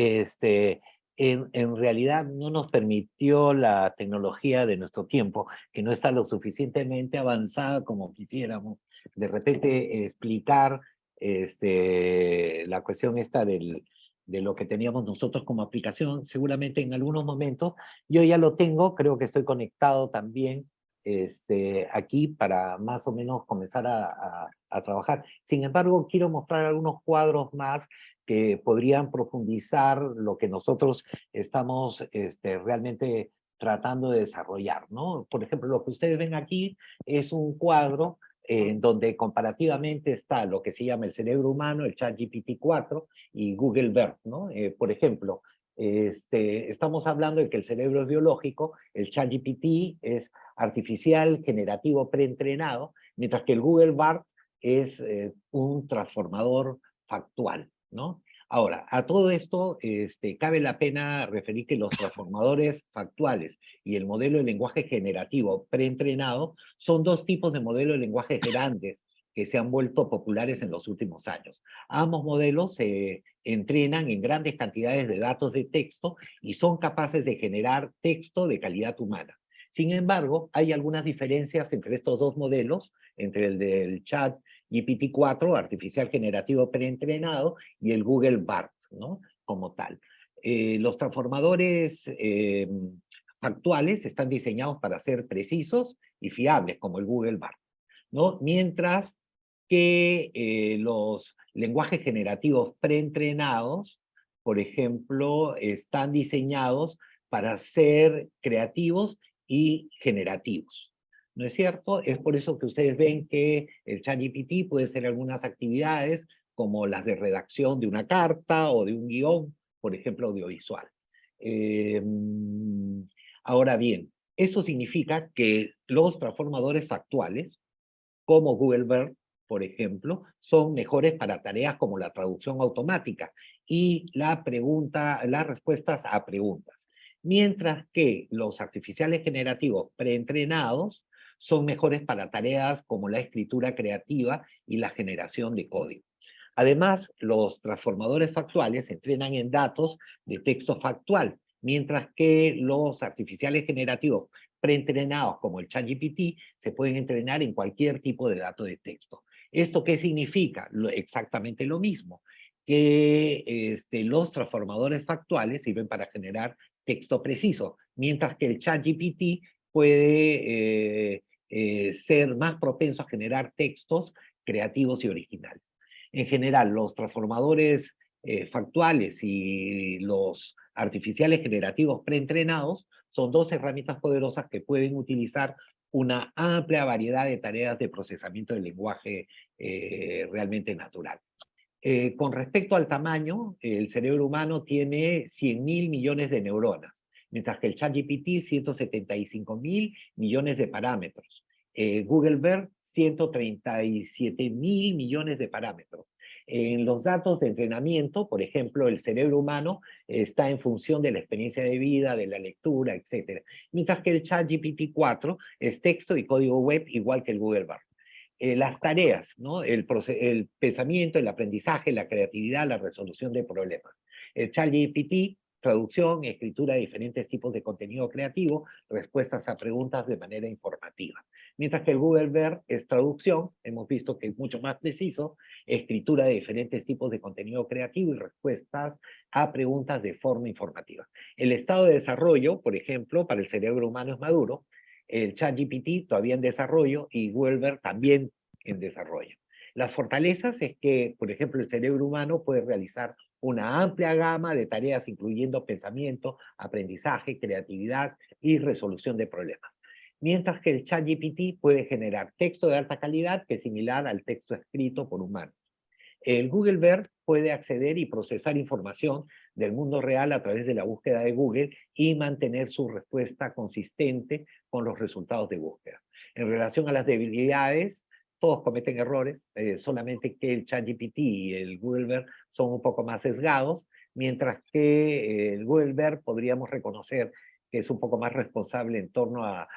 En realidad no nos permitió la tecnología de nuestro tiempo, que no está lo suficientemente avanzada como quisiéramos, de repente explicar la cuestión esta de lo que teníamos nosotros como aplicación. Seguramente en algunos momentos yo ya lo tengo, creo que estoy conectado también aquí para más o menos comenzar a trabajar. Sin embargo, quiero mostrar algunos cuadros más que podrían profundizar lo que nosotros estamos realmente tratando de desarrollar, ¿no? Por ejemplo, lo que ustedes ven aquí es un cuadro en donde comparativamente está lo que se llama el cerebro humano, el ChatGPT-4 y Google Bert, ¿no? Por ejemplo, estamos hablando de que el cerebro es biológico, el ChatGPT es artificial, generativo, preentrenado, mientras que el Google Bart es un transformador factual, ¿no? Ahora, a todo esto cabe la pena referir que los transformadores factuales y el modelo de lenguaje generativo preentrenado son dos tipos de modelos de lenguaje grandes que se han vuelto populares en los últimos años. Ambos modelos se entrenan en grandes cantidades de datos de texto y son capaces de generar texto de calidad humana. Sin embargo, hay algunas diferencias entre estos dos modelos, entre el del chat GPT-4, artificial generativo preentrenado, y el Google Bart, ¿no? Como tal. Los transformadores factuales están diseñados para ser precisos y fiables, como el Google Bart, ¿no? Mientras que los lenguajes generativos preentrenados, por ejemplo, están diseñados para ser creativos y generativos. ¿No es cierto? Es por eso que ustedes ven que el ChatGPT puede hacer algunas actividades como las de redacción de una carta o de un guión, por ejemplo, audiovisual. Ahora bien, eso significa que los transformadores factuales, como Google Bert, por ejemplo, son mejores para tareas como la traducción automática y las respuestas a preguntas. Mientras que los artificiales generativos preentrenados son mejores para tareas como la escritura creativa y la generación de código. Además, los transformadores factuales se entrenan en datos de texto factual, mientras que los artificiales generativos preentrenados como el ChatGPT se pueden entrenar en cualquier tipo de dato de texto. ¿Esto qué significa? Exactamente lo mismo, que los transformadores factuales sirven para generar texto preciso, mientras que el ChatGPT puede ser más propenso a generar textos creativos y originales. En general, los transformadores factuales y los artificiales generativos preentrenados son dos herramientas poderosas que pueden utilizar una amplia variedad de tareas de procesamiento del lenguaje realmente natural. Con respecto al tamaño, el cerebro humano tiene 100.000 millones de neuronas, mientras que el ChatGPT 175.000 millones de parámetros. Google BERT 137.000 millones de parámetros. En los datos de entrenamiento, por ejemplo, el cerebro humano está en función de la experiencia de vida, de la lectura, etc. Mientras que el ChatGPT 4 es texto y código web igual que el Google BERT. Las tareas, ¿no? El pensamiento, el aprendizaje, la creatividad, la resolución de problemas. El ChatGPT, traducción, escritura de diferentes tipos de contenido creativo, respuestas a preguntas de manera informativa. Mientras que el Google BERT es traducción, hemos visto que es mucho más preciso, escritura de diferentes tipos de contenido creativo y respuestas a preguntas de forma informativa. El estado de desarrollo, por ejemplo, para el cerebro humano es maduro, el ChatGPT todavía en desarrollo y Google BERT también en desarrollo. Las fortalezas es que, por ejemplo, el cerebro humano puede realizar una amplia gama de tareas incluyendo pensamiento, aprendizaje, creatividad y resolución de problemas. Mientras que el ChatGPT puede generar texto de alta calidad que es similar al texto escrito por humanos. El Google BERT puede acceder y procesar información del mundo real a través de la búsqueda de Google y mantener su respuesta consistente con los resultados de búsqueda. En relación a las debilidades, todos cometen errores, solamente que el ChatGPT y el Google BERT son un poco más sesgados, mientras que el Google BERT podríamos reconocer que es un poco más responsable en torno a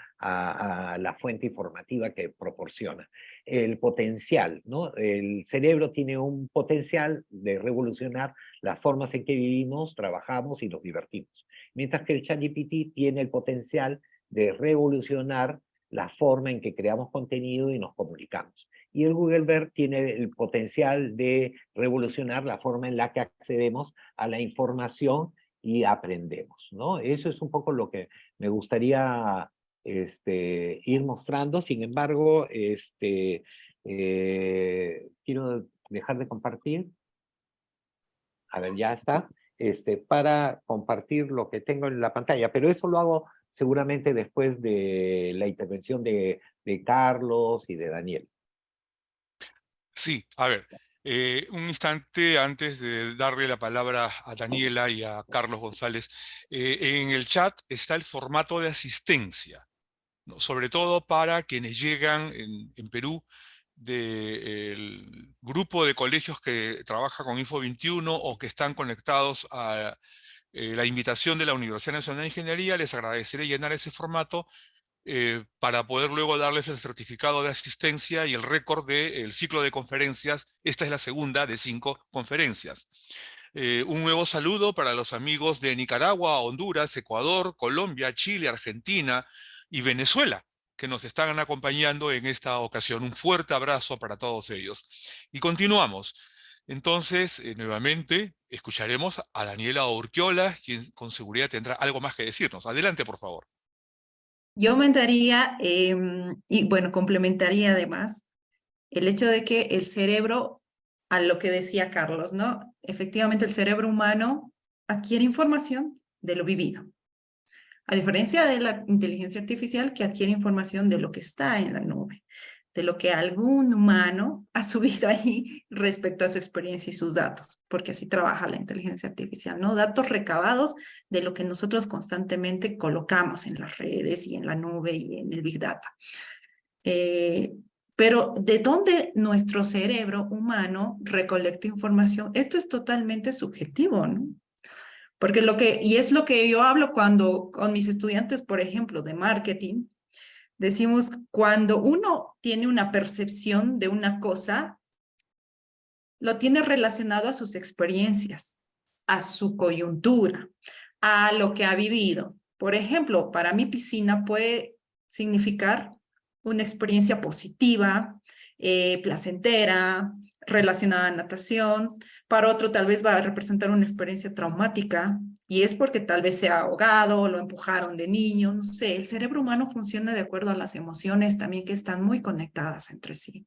la fuente informativa que proporciona. El potencial, ¿no? El cerebro tiene un potencial de revolucionar las formas en que vivimos, trabajamos y nos divertimos. Mientras que el ChatGPT tiene el potencial de revolucionar la forma en que creamos contenido y nos comunicamos. Y el Google BERT tiene el potencial de revolucionar la forma en la que accedemos a la información y aprendemos, ¿no? Eso es un poco lo que me gustaría ir mostrando. Sin embargo, quiero dejar de compartir. A ver, ya está. Para compartir lo que tengo en la pantalla, pero eso lo hago seguramente después de la intervención de Carlos y de Daniel. Sí, a ver, un instante antes de darle la palabra a Daniela y a Carlos González, en el chat está el formato de asistencia, ¿no? Sobre todo para quienes llegan en Perú del grupo de colegios que trabaja con Info21 o que están conectados a la invitación de la Universidad Nacional de Ingeniería. Les agradeceré llenar ese formato para poder luego darles el certificado de asistencia y el récord del ciclo de conferencias. Esta es la segunda de 5 conferencias. Un nuevo saludo para los amigos de Nicaragua, Honduras, Ecuador, Colombia, Chile, Argentina y Venezuela, que nos están acompañando en esta ocasión. Un fuerte abrazo para todos ellos. Y continuamos. Entonces, nuevamente, escucharemos a Daniela Urquiola, quien con seguridad tendrá algo más que decirnos. Adelante, por favor. Yo aumentaría, y bueno, complementaría además el hecho de que el cerebro, a lo que decía Carlos, ¿no? Efectivamente, el cerebro humano adquiere información de lo vivido, a diferencia de la inteligencia artificial que adquiere información de lo que está en la nube, de lo que algún humano ha subido ahí respecto a su experiencia y sus datos, porque así trabaja la inteligencia artificial, ¿no? Datos recabados de lo que nosotros constantemente colocamos en las redes y en la nube y en el Big Data. Pero ¿de dónde nuestro cerebro humano recolecta información? Esto es totalmente subjetivo, ¿no? Porque y es lo que yo hablo cuando con mis estudiantes, por ejemplo, de marketing, decimos, cuando uno tiene una percepción de una cosa, lo tiene relacionado a sus experiencias, a su coyuntura, a lo que ha vivido. Por ejemplo, para mí piscina puede significar una experiencia positiva, placentera, relacionada a natación, para otro tal vez va a representar una experiencia traumática y es porque tal vez se ha ahogado o lo empujaron de niño, no sé, el cerebro humano funciona de acuerdo a las emociones también que están muy conectadas entre sí.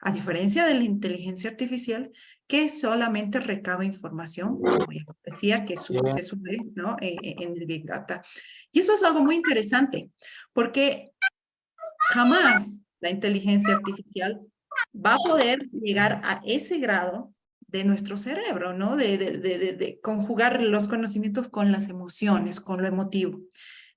A diferencia de la inteligencia artificial, que solamente recaba información, como ya decía, que se sube, ¿no? En el Big Data. Y eso es algo muy interesante, porque jamás la inteligencia artificial va a poder llegar a ese grado de nuestro cerebro, ¿no? De conjugar los conocimientos con las emociones, con lo emotivo.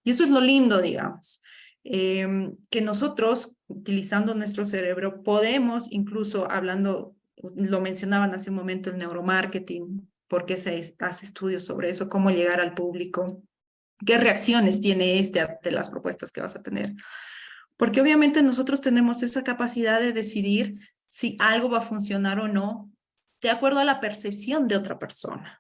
Y eso es lo lindo, digamos, que nosotros, utilizando nuestro cerebro, podemos, incluso hablando, lo mencionaban hace un momento, el neuromarketing, por qué se hace estudios sobre eso, cómo llegar al público, qué reacciones tiene de las propuestas que vas a tener. Porque obviamente nosotros tenemos esa capacidad de decidir si algo va a funcionar o no, de acuerdo a la percepción de otra persona,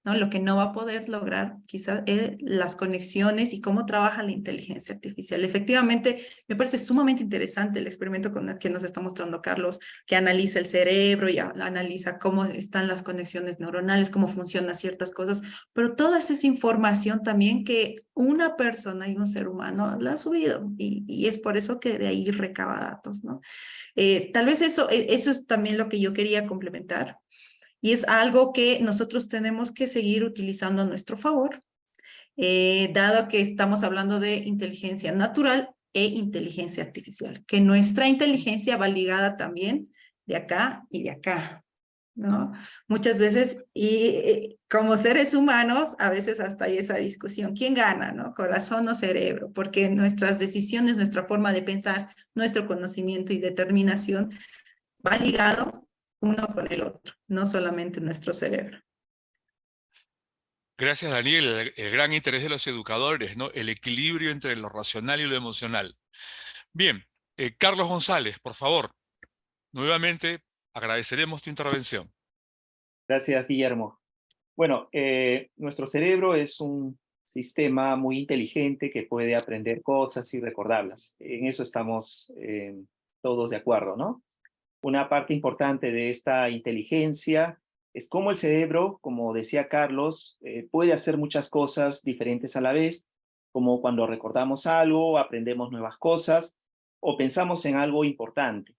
¿no? Lo que no va a poder lograr quizás es las conexiones y cómo trabaja la inteligencia artificial. Efectivamente, me parece sumamente interesante el experimento que nos está mostrando Carlos, que analiza el cerebro y analiza cómo están las conexiones neuronales, cómo funcionan ciertas cosas, pero toda esa información también que una persona y un ser humano la ha subido y es por eso que de ahí recaba datos, ¿no? Tal vez eso es también lo que yo quería complementar. Y es algo que nosotros tenemos que seguir utilizando a nuestro favor, dado que estamos hablando de inteligencia natural e inteligencia artificial, que nuestra inteligencia va ligada también de acá y de acá, ¿no? Muchas veces, y como seres humanos, a veces hasta hay esa discusión, ¿quién gana, no? Corazón o cerebro, porque nuestras decisiones, nuestra forma de pensar, nuestro conocimiento y determinación va ligado uno con el otro, no solamente nuestro cerebro. Gracias, Daniel. El gran interés de los educadores, ¿no? El equilibrio entre lo racional y lo emocional. Bien, Carlos González, por favor. Nuevamente, agradeceremos tu intervención. Gracias, Guillermo. Bueno, nuestro cerebro es un sistema muy inteligente que puede aprender cosas y recordarlas. En eso estamos todos de acuerdo, ¿no? Una parte importante de esta inteligencia es cómo el cerebro, como decía Carlos, puede hacer muchas cosas diferentes a la vez, como cuando recordamos algo, aprendemos nuevas cosas o pensamos en algo importante.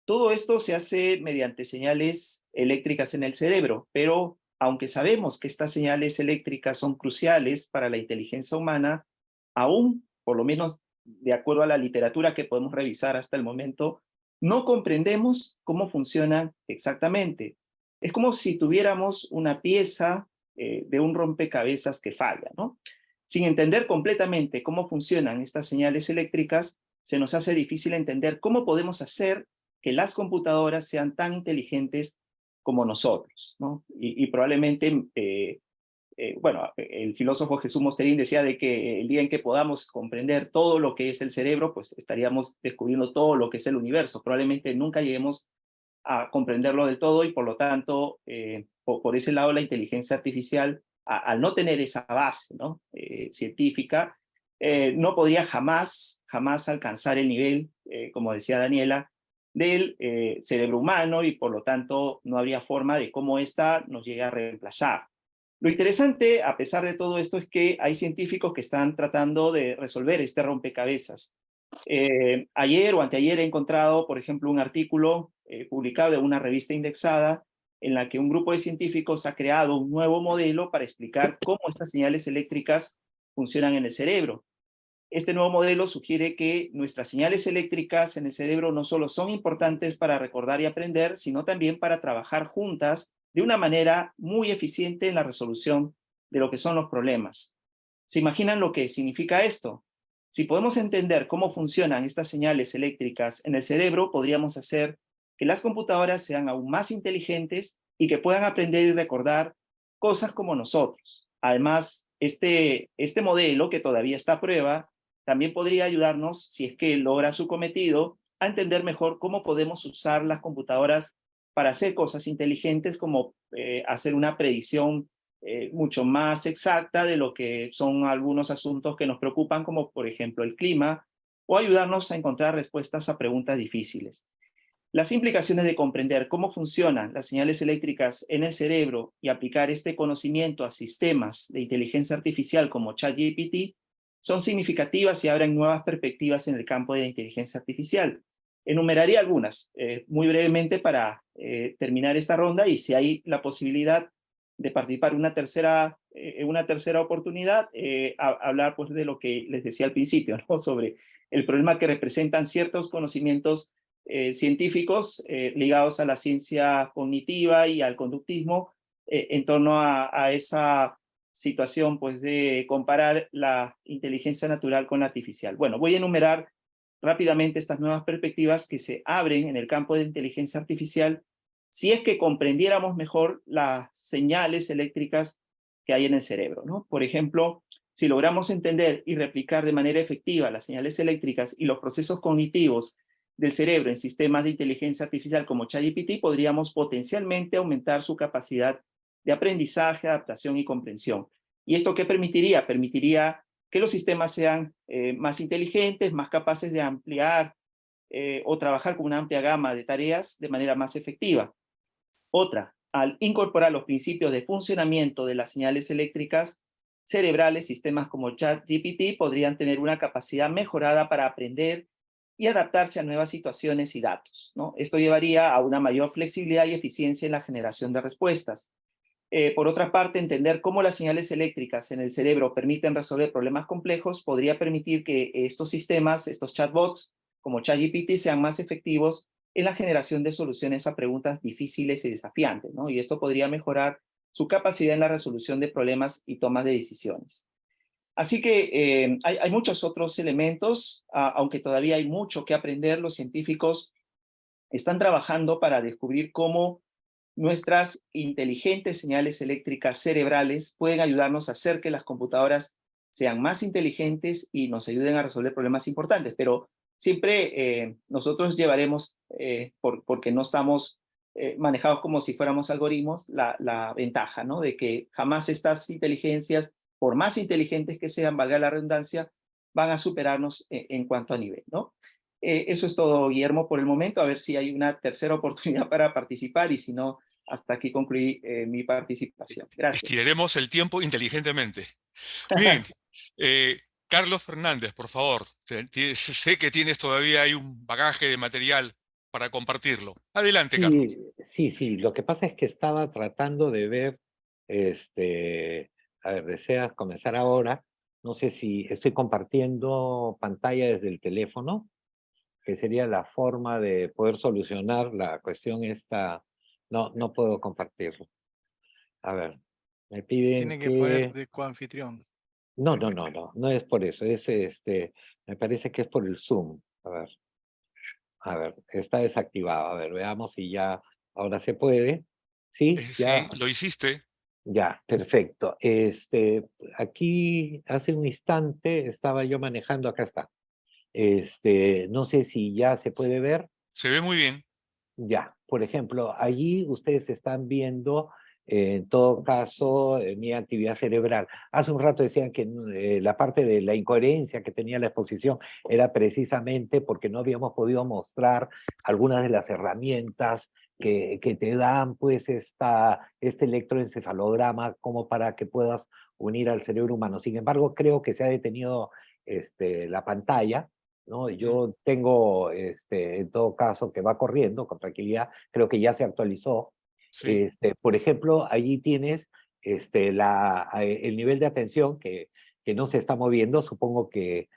Todo esto se hace mediante señales eléctricas en el cerebro, pero aunque sabemos que estas señales eléctricas son cruciales para la inteligencia humana, aún, por lo menos de acuerdo a la literatura que podemos revisar hasta el momento, no comprendemos cómo funcionan exactamente. Es como si tuviéramos una pieza de un rompecabezas que falla, ¿no? Sin entender completamente cómo funcionan estas señales eléctricas, se nos hace difícil entender cómo podemos hacer que las computadoras sean tan inteligentes como nosotros, ¿no? Y probablemente, bueno, el filósofo Jesús Mosterín decía de que el día en que podamos comprender todo lo que es el cerebro, pues estaríamos descubriendo todo lo que es el universo. Probablemente nunca lleguemos a comprenderlo del todo y por lo tanto, por ese lado, la inteligencia artificial, al no tener esa base, ¿no? Científica, no podría jamás alcanzar el nivel, como decía Daniela, del cerebro humano y por lo tanto no habría forma de cómo ésta nos llegue a reemplazar. Lo interesante, a pesar de todo esto, es que hay científicos que están tratando de resolver este rompecabezas. Ayer o anteayer he encontrado, por ejemplo, un artículo publicado en una revista indexada en la que un grupo de científicos ha creado un nuevo modelo para explicar cómo estas señales eléctricas funcionan en el cerebro. Este nuevo modelo sugiere que nuestras señales eléctricas en el cerebro no solo son importantes para recordar y aprender, sino también para trabajar juntas de una manera muy eficiente en la resolución de lo que son los problemas. ¿Se imaginan lo que significa esto? Si podemos entender cómo funcionan estas señales eléctricas en el cerebro, podríamos hacer que las computadoras sean aún más inteligentes y que puedan aprender y recordar cosas como nosotros. Además, este modelo, que todavía está a prueba, también podría ayudarnos, si es que logra su cometido, a entender mejor cómo podemos usar las computadoras para hacer cosas inteligentes como hacer una predicción mucho más exacta de lo que son algunos asuntos que nos preocupan, como por ejemplo el clima, o ayudarnos a encontrar respuestas a preguntas difíciles. Las implicaciones de comprender cómo funcionan las señales eléctricas en el cerebro y aplicar este conocimiento a sistemas de inteligencia artificial como ChatGPT son significativas y abren nuevas perspectivas en el campo de la inteligencia artificial. Enumeraría algunas, muy brevemente para terminar esta ronda, y si hay la posibilidad de participar en una tercera oportunidad, hablar pues de lo que les decía al principio, ¿no? Sobre el problema que representan ciertos conocimientos científicos ligados a la ciencia cognitiva y al conductismo en torno a esa situación pues, de comparar la inteligencia natural con la artificial. Bueno, voy a enumerar rápidamente estas nuevas perspectivas que se abren en el campo de inteligencia artificial si es que comprendiéramos mejor las señales eléctricas que hay en el cerebro, ¿no? Por ejemplo, si logramos entender y replicar de manera efectiva las señales eléctricas y los procesos cognitivos del cerebro en sistemas de inteligencia artificial como ChatGPT, podríamos potencialmente aumentar su capacidad de aprendizaje, adaptación y comprensión. ¿Y esto qué permitiría? Permitiría que los sistemas sean más inteligentes, más capaces de ampliar o trabajar con una amplia gama de tareas de manera más efectiva. Otra, al incorporar los principios de funcionamiento de las señales eléctricas cerebrales, sistemas como ChatGPT podrían tener una capacidad mejorada para aprender y adaptarse a nuevas situaciones y datos, ¿no? Esto llevaría a una mayor flexibilidad y eficiencia en la generación de respuestas. Por otra parte, entender cómo las señales eléctricas en el cerebro permiten resolver problemas complejos podría permitir que estos sistemas, estos chatbots, como ChatGPT, sean más efectivos en la generación de soluciones a preguntas difíciles y desafiantes, ¿no? Y esto podría mejorar su capacidad en la resolución de problemas y tomas de decisiones. Así que hay muchos otros elementos, aunque todavía hay mucho que aprender. Los científicos están trabajando para descubrir cómo nuestras inteligentes señales eléctricas cerebrales pueden ayudarnos a hacer que las computadoras sean más inteligentes y nos ayuden a resolver problemas importantes, pero siempre nosotros llevaremos, porque no estamos manejados como si fuéramos algoritmos, la ventaja, ¿no? De que jamás estas inteligencias, por más inteligentes que sean, valga la redundancia, van a superarnos en cuanto a nivel, ¿no? Eso es todo, Guillermo, por el momento. A ver si hay una tercera oportunidad para participar, y si no, hasta aquí concluí mi participación. Gracias. Estiraremos el tiempo inteligentemente. Bien, Carlos Fernández, por favor. Sé que tienes todavía ahí un bagaje de material para compartirlo. Adelante, Carlos. Sí. Lo que pasa es que estaba tratando de ver, a ver, ¿deseas comenzar ahora? No sé si estoy compartiendo pantalla desde el teléfono, que sería la forma de poder solucionar la cuestión esta. No puedo compartirlo. A ver, me piden Tiene que poner de coanfitrión. No es por eso, me parece que es por el Zoom. A ver, está desactivado. A ver, veamos si ya ahora se puede. ¿Sí? Ya, Sí, lo hiciste. ya, perfecto. Aquí hace un instante estaba yo manejando, acá está. No sé si ya se puede ver. Se ve muy bien. Ya, por ejemplo, allí ustedes están viendo, en todo caso, mi actividad cerebral. Hace un rato decían que la parte de la incoherencia que tenía la exposición era precisamente porque no habíamos podido mostrar algunas de las herramientas que te dan pues este electroencefalograma como para que puedas unir al cerebro humano. Sin embargo, creo que se ha detenido la pantalla, ¿no? Yo tengo, en todo caso, que va corriendo con tranquilidad, creo que ya se actualizó. Sí. Por ejemplo, allí tienes el nivel de atención que no se está moviendo, supongo que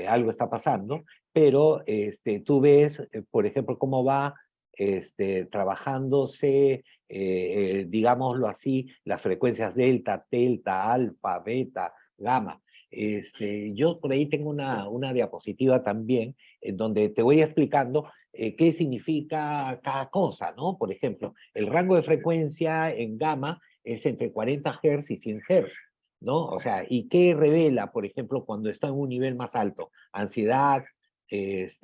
algo está pasando, pero tú ves, por ejemplo, cómo va trabajándose, digámoslo así, las frecuencias delta, delta, alfa, beta, gamma. Yo por ahí tengo una diapositiva también en donde te voy explicando qué significa cada cosa, ¿no? Por ejemplo, el rango de frecuencia en gamma es entre 40 Hz y 100 Hz, ¿no? O sea, ¿y qué revela, por ejemplo, cuando está en un nivel más alto? Ansiedad,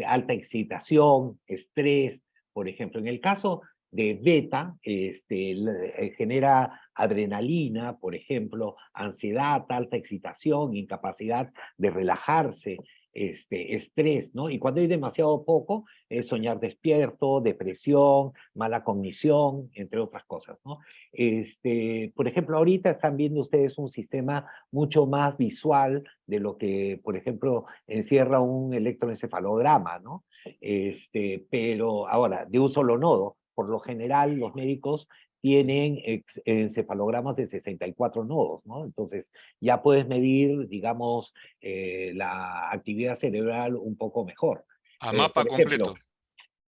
alta excitación, estrés, por ejemplo. En el caso de beta, genera adrenalina, por ejemplo, ansiedad, alta excitación, incapacidad de relajarse. estrés, ¿no? Y cuando hay demasiado poco, es soñar despierto, depresión, mala cognición, entre otras cosas, ¿no? Por ejemplo, ahorita están viendo ustedes un sistema mucho más visual de lo que, por ejemplo, encierra un electroencefalograma, ¿no? Pero ahora, de un solo nodo. Por lo general, los médicos tienen encefalogramas de 64 nodos, ¿no? Entonces, ya puedes medir, digamos, la actividad cerebral un poco mejor. A mapa Por ejemplo, completo.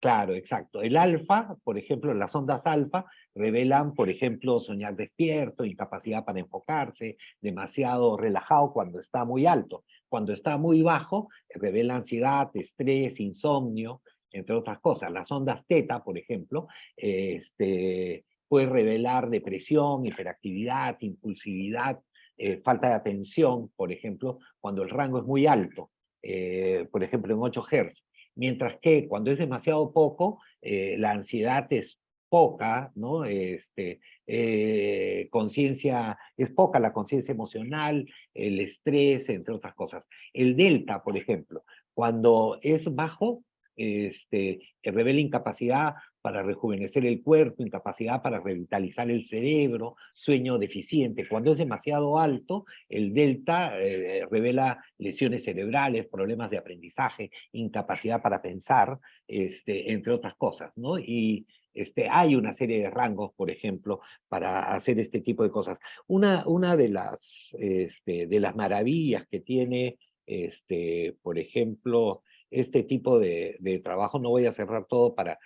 claro, exacto. El alfa, por ejemplo, las ondas alfa revelan, por ejemplo, soñar despierto, incapacidad para enfocarse, demasiado relajado cuando está muy alto. Cuando está muy bajo, revela ansiedad, estrés, insomnio, entre otras cosas. Las ondas teta, por ejemplo, puede revelar depresión, hiperactividad, impulsividad, falta de atención, por ejemplo, cuando el rango es muy alto, por ejemplo, en 8 Hz. Mientras que cuando es demasiado poco, la ansiedad es poca, ¿no? Conciencia, es poca la conciencia emocional, el estrés, entre otras cosas. El delta, por ejemplo, cuando es bajo, revela incapacidad para rejuvenecer el cuerpo, incapacidad para revitalizar el cerebro, sueño deficiente. Cuando es demasiado alto, el delta revela lesiones cerebrales, problemas de aprendizaje, incapacidad para pensar, entre otras cosas, ¿no? Y hay una serie de rangos, por ejemplo, para hacer este tipo de cosas. Una de las maravillas que tiene, por ejemplo, este tipo de trabajo, no voy a cerrar todo para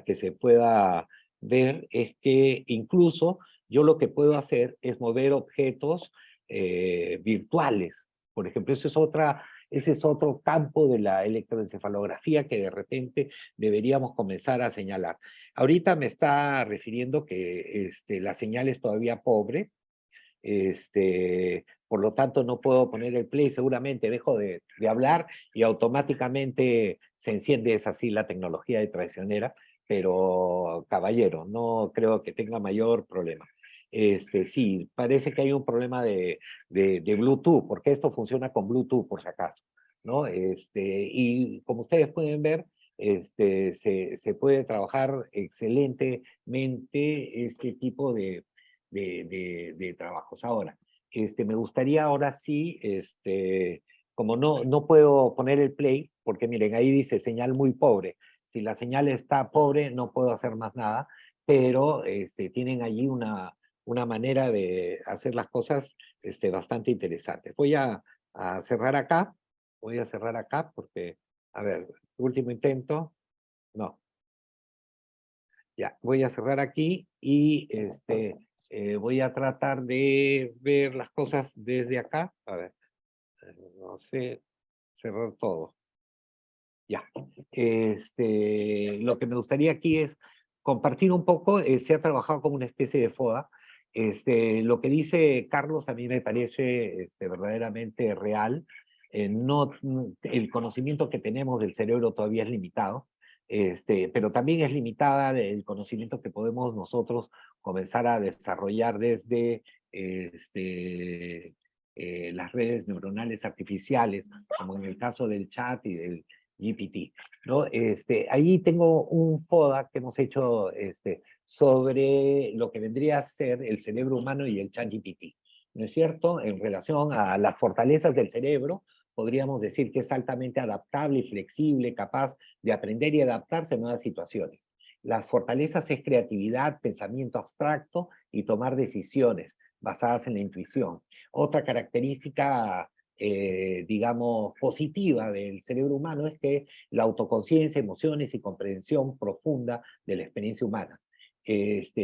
que se pueda ver, es que incluso yo lo que puedo hacer es mover objetos virtuales. Por ejemplo, ese es otro campo de la electroencefalografía que de repente deberíamos comenzar a señalar. Ahorita me está refiriendo que la señal es todavía pobre, por lo tanto no puedo poner el play, seguramente dejo de hablar y automáticamente se enciende, es así la tecnología de traicionera, pero caballero, no creo que tenga mayor problema. Sí, parece que hay un problema de Bluetooth, porque esto funciona con Bluetooth por si acaso, ¿no? Y como ustedes pueden ver, se puede trabajar excelentemente este tipo de trabajos. Ahora, me gustaría ahora sí, como no puedo poner el play, porque miren, ahí dice señal muy pobre. Si la señal está pobre, no puedo hacer más nada, pero tienen allí una manera de hacer las cosas bastante interesantes. A cerrar acá, voy a cerrar acá porque, a ver, último intento, no. Ya, voy a cerrar aquí y voy a tratar de ver las cosas desde acá. A ver, no sé, cerrar todo. Ya. Lo que me gustaría aquí es compartir un poco, se ha trabajado como una especie de FODA. Lo que dice Carlos a mí me parece verdaderamente real. El conocimiento que tenemos del cerebro todavía es limitado, pero también es limitada el conocimiento que podemos nosotros comenzar a desarrollar desde las redes neuronales artificiales, como en el caso del chat y del GPT, ¿no? Ahí tengo un FODA que hemos hecho sobre lo que vendría a ser el cerebro humano y el chat GPT, ¿no es cierto? En relación a las fortalezas del cerebro, podríamos decir que es altamente adaptable y flexible, capaz de aprender y adaptarse a nuevas situaciones. Las fortalezas es creatividad, pensamiento abstracto y tomar decisiones basadas en la intuición. Otra característica digamos, positiva del cerebro humano es que la autoconciencia, emociones y comprensión profunda de la experiencia humana.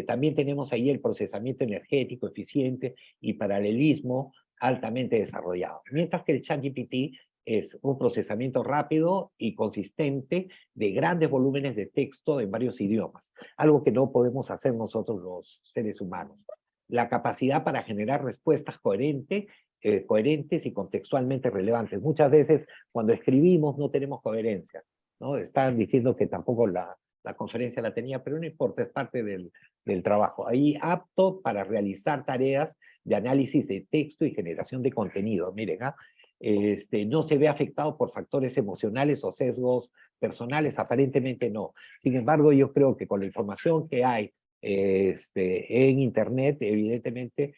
También tenemos ahí el procesamiento energético eficiente y paralelismo altamente desarrollado. Mientras que el ChatGPT es un procesamiento rápido y consistente de grandes volúmenes de texto en varios idiomas, algo que no podemos hacer nosotros los seres humanos. La capacidad para generar respuestas coherentes y contextualmente relevantes. Muchas veces cuando escribimos no tenemos coherencia, ¿no? Estaban diciendo que tampoco la conferencia la tenía, pero no importa, es parte del trabajo. Ahí apto para realizar tareas de análisis de texto y generación de contenido. Miren, no se ve afectado por factores emocionales o sesgos personales, aparentemente no. Sin embargo, yo creo que con la información que hay en Internet, evidentemente,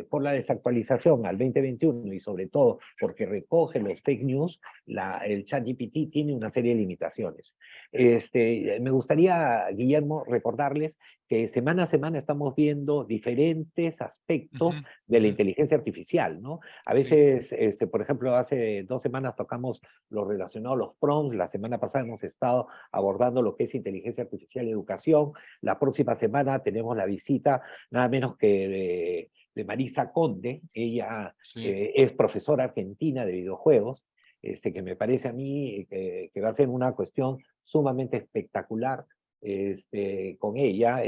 por la desactualización al 2021 y sobre todo porque recoge los fake news, el ChatGPT tiene una serie de limitaciones. Me gustaría, Guillermo, recordarles que semana a semana estamos viendo diferentes aspectos de la inteligencia artificial, ¿no? A veces, por ejemplo, hace 2 semanas tocamos lo relacionado a los prompts, la semana pasada hemos estado abordando lo que es inteligencia artificial y educación, la próxima semana tenemos la visita nada menos que de Marisa Conde, ella es profesora argentina de videojuegos, que me parece a mí que va a ser una cuestión sumamente espectacular con ella,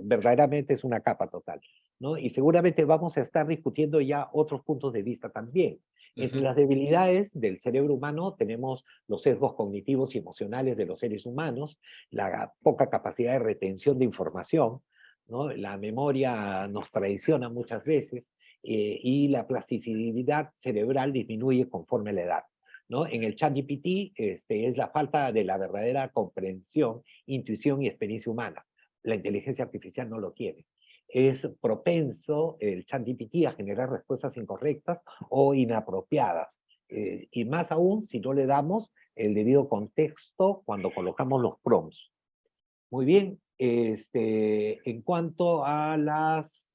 verdaderamente es una capa total, ¿no? Y seguramente vamos a estar discutiendo ya otros puntos de vista también. Entre las debilidades del cerebro humano tenemos los sesgos cognitivos y emocionales de los seres humanos, la poca capacidad de retención de información, ¿no? La memoria nos traiciona muchas veces y la plasticidad cerebral disminuye conforme la edad, ¿no? En el ChatGPT es la falta de la verdadera comprensión, intuición y experiencia humana. La inteligencia artificial no lo tiene. Es propenso el ChatGPT a generar respuestas incorrectas o inapropiadas. Y más aún si no le damos el debido contexto cuando colocamos los prompts. Muy bien, en cuanto a las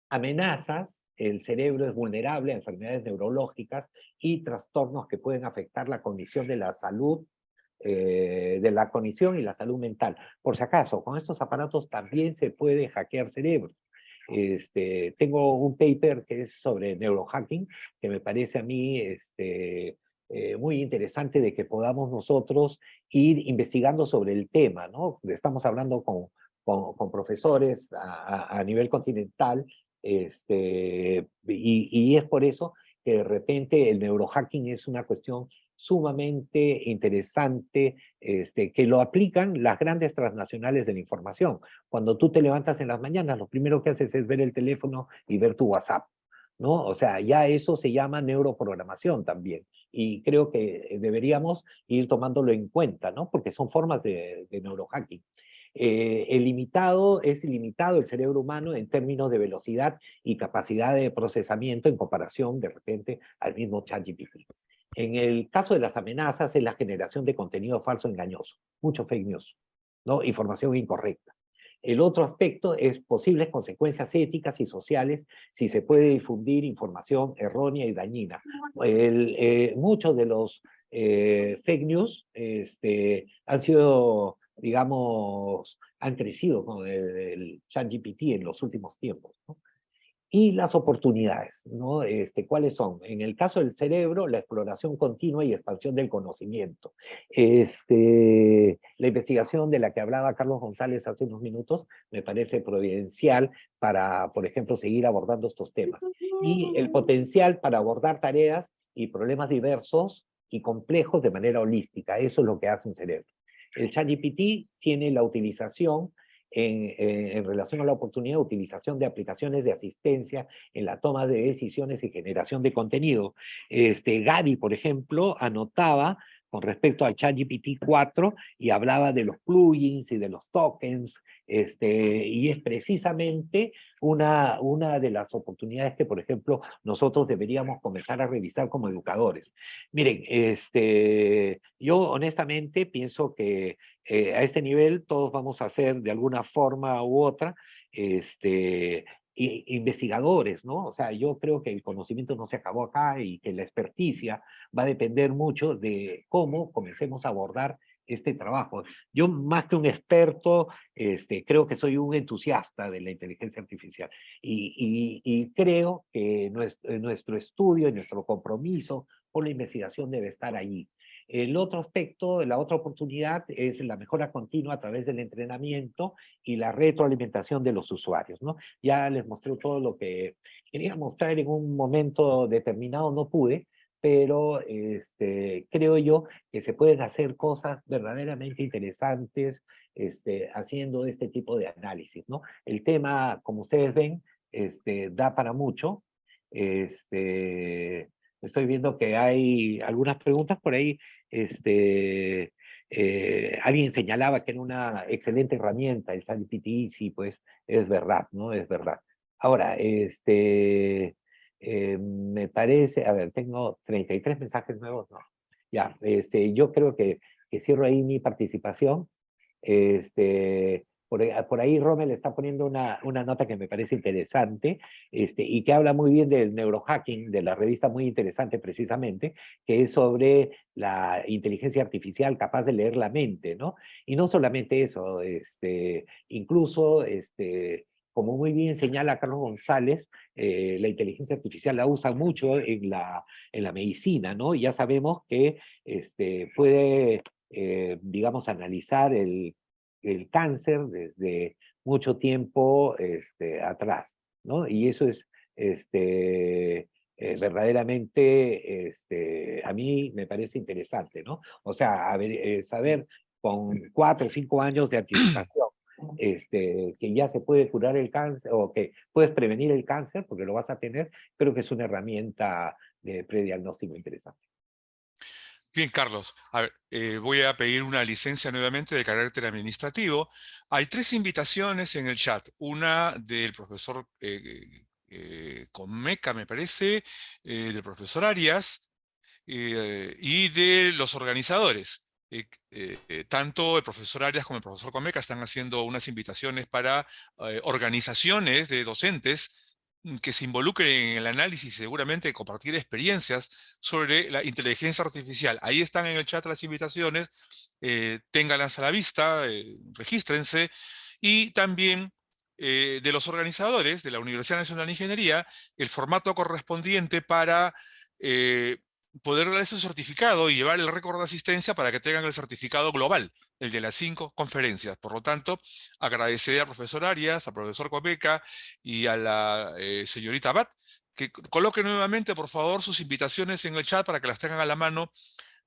amenazas, el cerebro es vulnerable a enfermedades neurológicas y trastornos que pueden afectar la condición de la salud, de la cognición y la salud mental. Por si acaso, con estos aparatos también se puede hackear cerebros. Tengo un paper que es sobre neurohacking, que me parece a mí muy interesante de que podamos nosotros ir investigando sobre el tema, ¿no? Estamos hablando con profesores a nivel continental, y es por eso que de repente el neurohacking es una cuestión sumamente interesante, que lo aplican las grandes transnacionales de la información. Cuando tú te levantas en las mañanas, lo primero que haces es ver el teléfono y ver tu WhatsApp, ¿no? O sea, ya eso se llama neuroprogramación también. Y creo que deberíamos ir tomándolo en cuenta, ¿no? Porque son formas de neurohacking. Es ilimitado el cerebro humano en términos de velocidad y capacidad de procesamiento en comparación de repente al mismo ChatGPT. En el caso de las amenazas es la generación de contenido falso engañoso, mucho fake news, ¿no? Información incorrecta. El otro aspecto es posibles consecuencias éticas y sociales si se puede difundir información errónea y dañina. Muchos de los fake news han sido, digamos, han crecido con el ChatGPT en los últimos tiempos, ¿no? Y las oportunidades, ¿no? ¿Cuáles son? En el caso del cerebro, la exploración continua y expansión del conocimiento. La investigación de la que hablaba Carlos González hace unos minutos me parece providencial para, por ejemplo, seguir abordando estos temas. Y el potencial para abordar tareas y problemas diversos y complejos de manera holística. Eso es lo que hace un cerebro. El ChatGPT tiene la utilización en relación a la oportunidad de utilización de aplicaciones de asistencia en la toma de decisiones y generación de contenido. Gaby, por ejemplo, anotaba con respecto al ChatGPT 4 y hablaba de los plugins y de los tokens, y es precisamente una de las oportunidades que, por ejemplo, nosotros deberíamos comenzar a revisar como educadores. Miren, yo honestamente pienso que a este nivel todos vamos a ser de alguna forma u otra investigadores, ¿no? O sea, yo creo que el conocimiento no se acabó acá y que la experticia va a depender mucho de cómo comencemos a abordar este trabajo. Yo más que un experto, creo que soy un entusiasta de la inteligencia artificial y creo que nuestro estudio y nuestro compromiso por la investigación debe estar allí. El otro aspecto, la otra oportunidad es la mejora continua a través del entrenamiento y la retroalimentación de los usuarios, ¿no? Ya les mostré todo lo que quería mostrar en un momento determinado, no pude, pero creo yo que se pueden hacer cosas verdaderamente interesantes haciendo este tipo de análisis, ¿no? El tema, como ustedes ven, da para mucho. Estoy viendo que hay algunas preguntas por ahí. Alguien señalaba que era una excelente herramienta el ChatGPT, sí, pues es verdad, ¿no? Es verdad. Ahora, me parece, a ver, tengo 33 mensajes nuevos, ¿no? Ya, yo creo que cierro ahí mi participación. Por ahí Rommel está poniendo una nota que me parece interesante, y que habla muy bien del neurohacking, de la revista muy interesante precisamente, que es sobre la inteligencia artificial capaz de leer la mente, ¿no? Y no solamente eso, incluso, como muy bien señala Carlos González, la inteligencia artificial la usa mucho en la medicina, ¿no? Y ya sabemos que puede, digamos, analizar el cáncer desde mucho tiempo atrás, ¿no? Y eso es verdaderamente, a mí me parece interesante, ¿no? O sea, saber con 4 o 5 años de anticipación, que ya se puede curar el cáncer o que puedes prevenir el cáncer porque lo vas a tener, creo que es una herramienta de prediagnóstico interesante. Bien, Carlos, a ver, voy a pedir una licencia nuevamente de carácter administrativo. Hay 3 invitaciones en el chat. Una del profesor Conmeca, me parece, del profesor Arias, y de los organizadores. Tanto el profesor Arias como el profesor Conmeca están haciendo unas invitaciones para organizaciones de docentes que se involucren en el análisis y seguramente compartir experiencias sobre la inteligencia artificial. Ahí están en el chat las invitaciones, ténganlas a la vista, regístrense, y también de los organizadores de la Universidad Nacional de Ingeniería, el formato correspondiente para poder dar ese certificado y llevar el récord de asistencia para que tengan el certificado global, el de las 5 conferencias. Por lo tanto, agradecer al profesor Arias, al profesor Cobeca y a la señorita Abad, que coloquen nuevamente, por favor, sus invitaciones en el chat para que las tengan a la mano.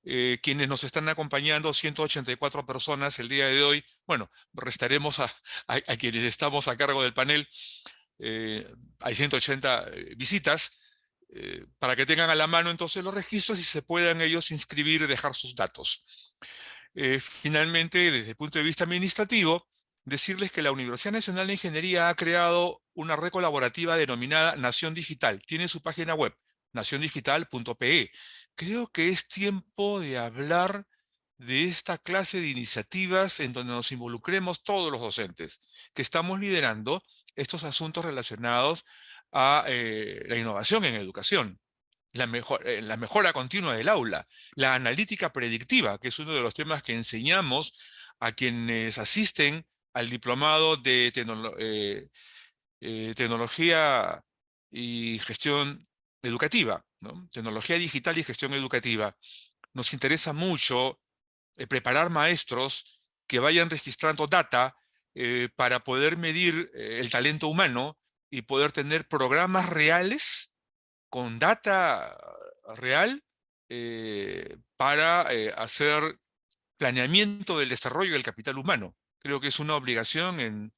Quienes nos están acompañando, 184 personas el día de hoy. Bueno, restaremos a quienes estamos a cargo del panel. Hay 180 visitas. Para que tengan a la mano entonces los registros y se puedan ellos inscribir y dejar sus datos. Finalmente, desde el punto de vista administrativo, decirles que la Universidad Nacional de Ingeniería ha creado una red colaborativa denominada Nación Digital. Tiene su página web, naciondigital.pe. Creo que es tiempo de hablar de esta clase de iniciativas en donde nos involucremos todos los docentes, que estamos liderando estos asuntos relacionados a la innovación en educación, la mejora continua del aula, la analítica predictiva, que es uno de los temas que enseñamos a quienes asisten al diplomado de tecnología y gestión educativa, ¿no? Tecnología digital y gestión educativa. Nos interesa mucho preparar maestros que vayan registrando data para poder medir el talento humano y poder tener programas reales con data real para hacer planeamiento del desarrollo del capital humano. Creo que es una obligación en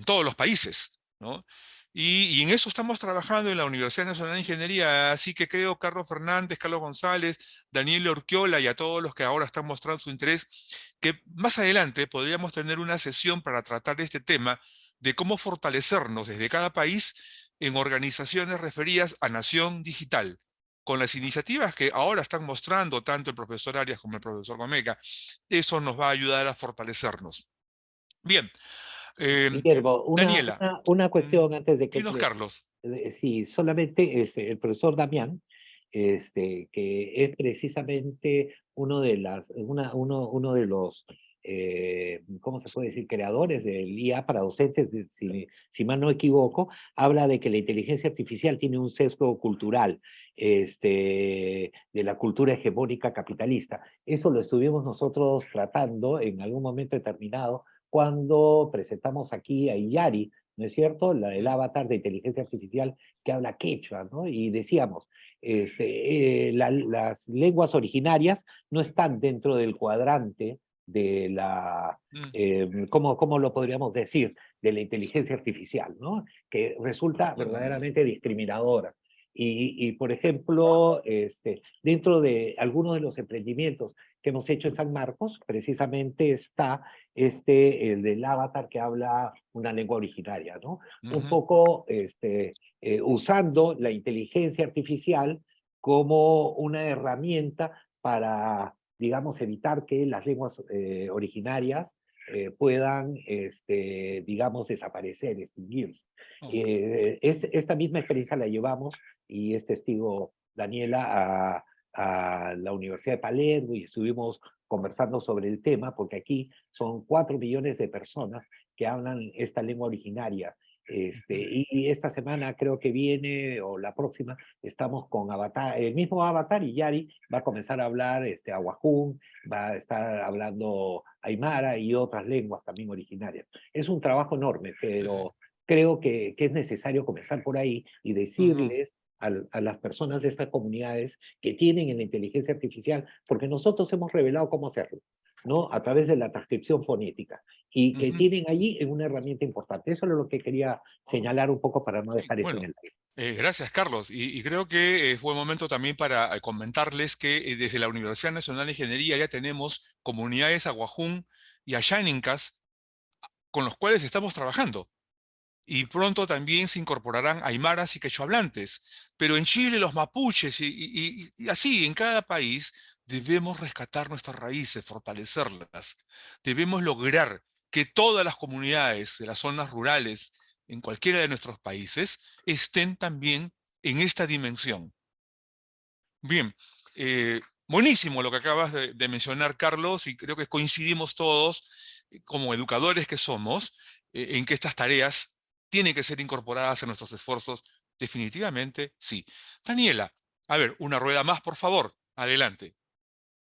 todos los países, ¿no? Y en eso estamos trabajando en la Universidad Nacional de Ingeniería, así que creo, Carlos Fernández, Carlos González, Daniel Orquiola y a todos los que ahora están mostrando su interés, que más adelante podríamos tener una sesión para tratar este tema de cómo fortalecernos desde cada país en organizaciones referidas a Nación Digital, con las iniciativas que ahora están mostrando tanto el profesor Arias como el profesor Gomeca. Eso nos va a ayudar a fortalecernos. Bien, Guillermo, Daniela, una cuestión antes de que dinos, Carlos. sí, solamente el profesor Damián, que es precisamente uno de los, ¿cómo se puede decir?, creadores del IA para docentes, si mal no equivoco, habla de que la inteligencia artificial tiene un sesgo cultural, de la cultura hegemónica capitalista. Eso lo estuvimos nosotros tratando en algún momento determinado cuando presentamos aquí a Iyari, ¿no es cierto? El avatar de inteligencia artificial que habla quechua, ¿no? Y decíamos, las lenguas originarias no están dentro del cuadrante de la, ¿cómo lo podríamos decir? De la inteligencia artificial, ¿no? Que resulta verdaderamente discriminadora. Y por ejemplo, dentro de algunos de los emprendimientos que hemos hecho en San Marcos, precisamente está el del avatar que habla una lengua originaria, ¿no? Un poco usando la inteligencia artificial como una herramienta para, digamos, evitar que las lenguas originarias puedan, digamos, desaparecer, extinguirse. Esta misma experiencia la llevamos, y es testigo Daniela, a la Universidad de Palermo, y estuvimos conversando sobre el tema, porque aquí son 4 millones de personas que hablan esta lengua originaria. Y esta semana creo que viene, o la próxima, estamos con Avatar, el mismo Avatar, y Yari va a comenzar a hablar ahuajún, va a estar hablando aymara y otras lenguas también originarias. Es un trabajo enorme, pero creo que es necesario comenzar por ahí y decirles a las personas de estas comunidades que tienen en la inteligencia artificial, porque nosotros hemos revelado cómo hacerlo, ¿no? A través de la transcripción fonética, y que tienen allí una herramienta importante. Eso es lo que quería señalar un poco para no dejar eso en el aire. Gracias, Carlos. Y creo que es buen momento también para comentarles que desde la Universidad Nacional de Ingeniería ya tenemos comunidades ahuajún y ayánincas con los cuales estamos trabajando. Y pronto también se incorporarán aymaras y quechohablantes. Pero en Chile los mapuches y así en cada país debemos rescatar nuestras raíces, fortalecerlas. Debemos lograr que todas las comunidades de las zonas rurales en cualquiera de nuestros países estén también en esta dimensión. Bien, buenísimo lo que acabas de mencionar, Carlos, y creo que coincidimos todos, como educadores que somos, en que estas tareas tienen que ser incorporadas en nuestros esfuerzos. Definitivamente, sí. Daniela, a ver, una rueda más, por favor. Adelante.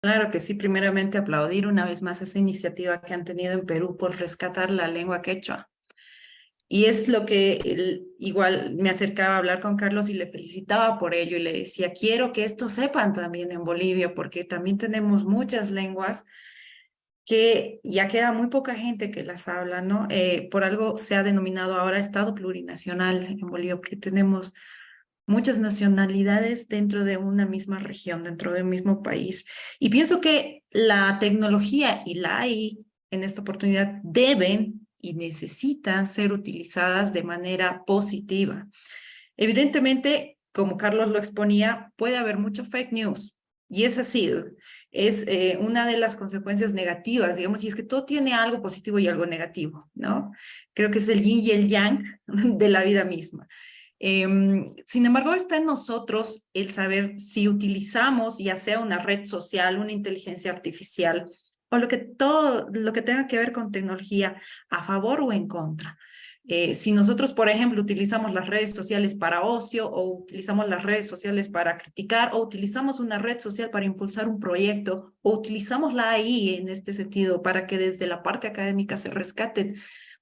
Claro que sí, primeramente aplaudir una vez más esa iniciativa que han tenido en Perú por rescatar la lengua quechua. Y es lo que igual me acercaba a hablar con Carlos y le felicitaba por ello y le decía, quiero que esto sepan también en Bolivia, porque también tenemos muchas lenguas que ya queda muy poca gente que las habla, ¿no? Por algo se ha denominado ahora Estado plurinacional en Bolivia, porque tenemos muchas nacionalidades dentro de una misma región, dentro de un mismo país. Y pienso que la tecnología y la AI en esta oportunidad deben y necesitan ser utilizadas de manera positiva. Evidentemente, como Carlos lo exponía, puede haber mucho fake news, y es así, es una de las consecuencias negativas, digamos, y es que todo tiene algo positivo y algo negativo, ¿no? Creo que es el yin y el yang de la vida misma. Sin embargo, está en nosotros el saber si utilizamos, ya sea una red social, una inteligencia artificial, o todo lo que tenga que ver con tecnología, a favor o en contra. Si nosotros, por ejemplo, utilizamos las redes sociales para ocio, o utilizamos las redes sociales para criticar, o utilizamos una red social para impulsar un proyecto, o utilizamos la AI en este sentido para que desde la parte académica se rescaten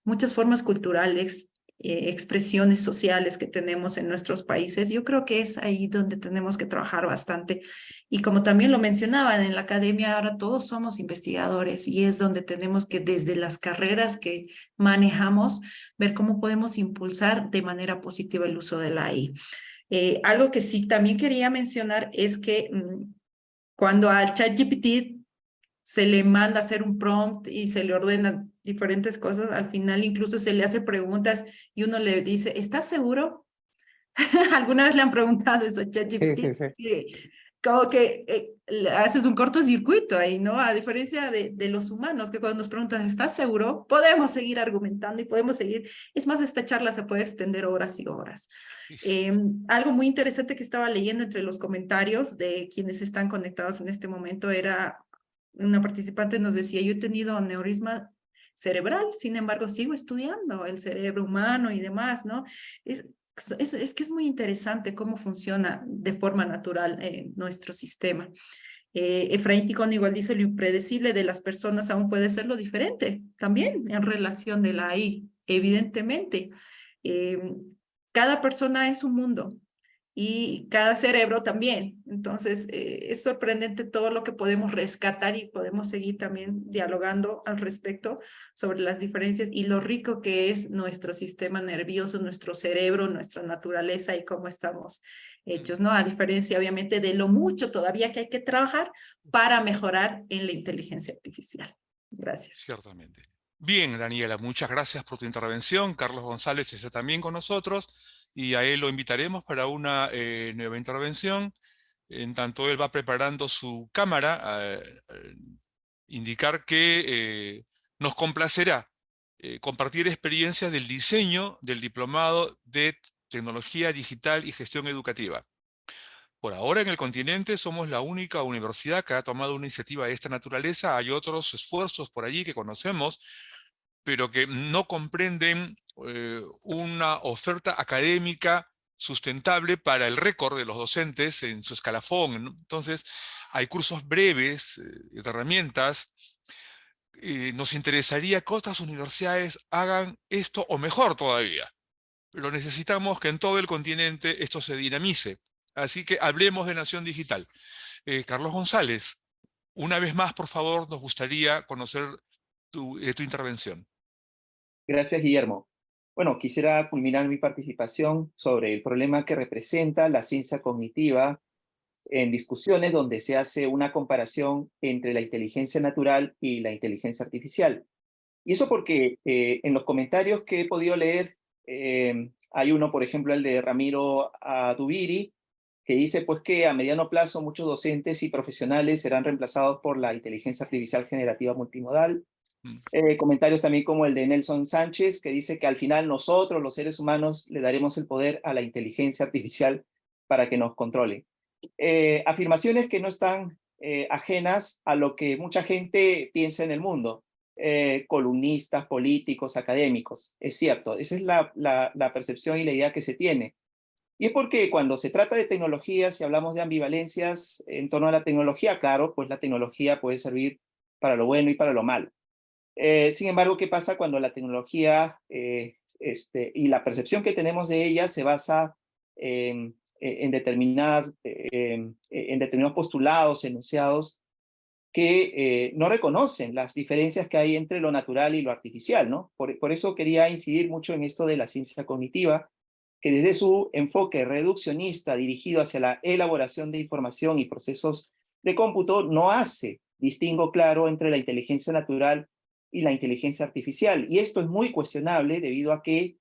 muchas formas culturales, expresiones sociales que tenemos en nuestros países, yo creo que es ahí donde tenemos que trabajar bastante. Y como también lo mencionaban, en la academia ahora todos somos investigadores, y es donde tenemos que, desde las carreras que manejamos, ver cómo podemos impulsar de manera positiva el uso de la AI. Algo que sí también quería mencionar es que cuando al ChatGPT se le manda a hacer un prompt y se le ordenan diferentes cosas, al final incluso se le hace preguntas y uno le dice, ¿estás seguro? ¿Alguna vez le han preguntado eso a ChatGPT? Como que le haces un cortocircuito ahí, ¿no? A diferencia de los humanos, que cuando nos preguntan, ¿estás seguro? Podemos seguir argumentando y podemos seguir. Es más, esta charla se puede extender horas y horas. Algo muy interesante que estaba leyendo entre los comentarios de quienes están conectados en este momento era, una participante nos decía, yo he tenido aneurisma cerebral, sin embargo sigo estudiando el cerebro humano y demás, ¿no? Es que es muy interesante cómo funciona de forma natural nuestro sistema. Efraín Ticón igual dice, lo impredecible de las personas aún puede ser lo diferente, también en relación de la AI, evidentemente. Cada persona es un mundo, y cada cerebro también. Entonces, es sorprendente todo lo que podemos rescatar y podemos seguir también dialogando al respecto sobre las diferencias y lo rico que es nuestro sistema nervioso, nuestro cerebro, nuestra naturaleza y cómo estamos hechos, ¿no? A diferencia, obviamente, de lo mucho todavía que hay que trabajar para mejorar en la inteligencia artificial. Gracias. Ciertamente. Bien, Daniela, muchas gracias por tu intervención. Carlos González está también con nosotros y a él lo invitaremos para una nueva intervención. En tanto él va preparando su cámara, indicar que nos complacerá compartir experiencias del diseño del Diplomado de Tecnología Digital y Gestión Educativa. Por ahora en el continente somos la única universidad que ha tomado una iniciativa de esta naturaleza. Hay otros esfuerzos por allí que conocemos, pero que no comprenden una oferta académica sustentable para el récord de los docentes en su escalafón, ¿no? Entonces, hay cursos breves de herramientas. Nos interesaría que otras universidades hagan esto o mejor todavía, pero necesitamos que en todo el continente esto se dinamice. Así que hablemos de Nación Digital. Carlos González, una vez más, por favor, nos gustaría conocer tu intervención. Gracias, Guillermo. Bueno, quisiera culminar mi participación sobre el problema que representa la ciencia cognitiva en discusiones donde se hace una comparación entre la inteligencia natural y la inteligencia artificial. Y eso porque en los comentarios que he podido leer, hay uno, por ejemplo, el de Ramiro Adubiri, que dice pues que a mediano plazo muchos docentes y profesionales serán reemplazados por la inteligencia artificial generativa multimodal. Comentarios también como el de Nelson Sánchez, que dice que al final nosotros, los seres humanos, le daremos el poder a la inteligencia artificial para que nos controle. Afirmaciones que no están ajenas a lo que mucha gente piensa en el mundo. Columnistas, políticos, académicos. Es cierto, esa es la percepción y la idea que se tiene. Y es porque cuando se trata de tecnologías y hablamos de ambivalencias en torno a la tecnología, claro, pues la tecnología puede servir para lo bueno y para lo malo. Sin embargo, ¿qué pasa cuando la tecnología y la percepción que tenemos de ella se basa en determinados postulados, enunciados, que no reconocen las diferencias que hay entre lo natural y lo artificial, ¿no? Por eso quería incidir mucho en esto de la ciencia cognitiva, que desde su enfoque reduccionista dirigido hacia la elaboración de información y procesos de cómputo, no hace distingo claro entre la inteligencia natural y la inteligencia artificial. Y esto es muy cuestionable debido a que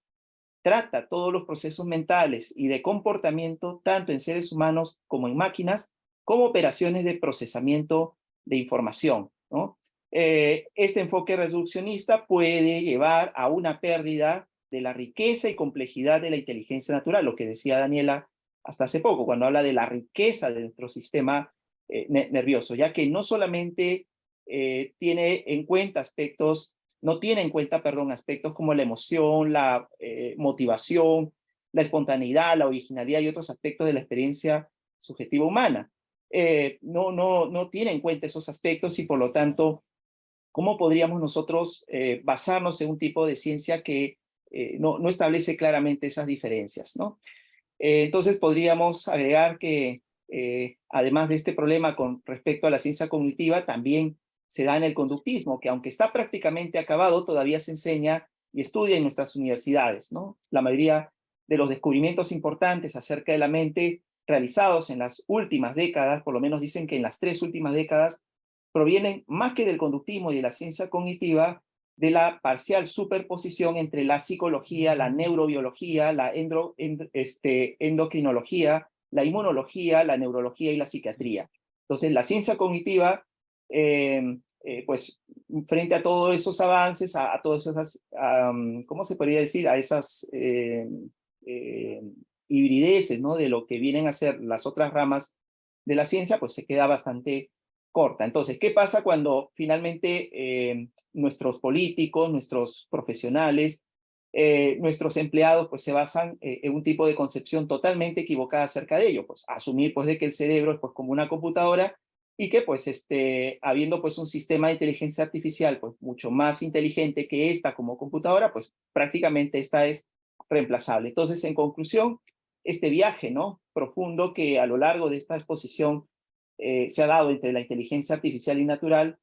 trata todos los procesos mentales y de comportamiento, tanto en seres humanos como en máquinas, como operaciones de procesamiento de información, ¿no? Este enfoque reduccionista puede llevar a una pérdida de la riqueza y complejidad de la inteligencia natural, lo que decía Daniela hasta hace poco, cuando habla de la riqueza de nuestro sistema nervioso, ya que no solamente tiene en cuenta aspectos, no tiene en cuenta, perdón, aspectos como la emoción, la motivación, la espontaneidad, la originalidad y otros aspectos de la experiencia subjetiva humana. No tiene en cuenta esos aspectos y por lo tanto, ¿cómo podríamos nosotros basarnos en un tipo de ciencia que no establece claramente esas diferencias, ¿no? Entonces podríamos agregar que además de este problema con respecto a la ciencia cognitiva, también se da en el conductismo, que aunque está prácticamente acabado, todavía se enseña y estudia en nuestras universidades, ¿no? La mayoría de los descubrimientos importantes acerca de la mente realizados en las últimas décadas, por lo menos dicen que en las 3 últimas décadas, provienen más que del conductismo y de la ciencia cognitiva, de la parcial superposición entre la psicología, la neurobiología, la endocrinología, la inmunología, la neurología y la psiquiatría. Entonces, la ciencia cognitiva, pues, frente a todos esos avances, a todas esas, ¿cómo se podría decir? A esas hibrideces, ¿no? De lo que vienen a ser las otras ramas de la ciencia, pues se queda bastante corta. Entonces, ¿qué pasa cuando finalmente nuestros políticos, nuestros profesionales, nuestros empleados pues se basan en un tipo de concepción totalmente equivocada acerca de ello? Pues asumir pues de que el cerebro es pues como una computadora y que pues habiendo pues un sistema de inteligencia artificial pues mucho más inteligente que esta como computadora, pues prácticamente esta es reemplazable. Entonces, en conclusión, este viaje, ¿no?, profundo que a lo largo de esta exposición se ha dado entre la inteligencia artificial y natural,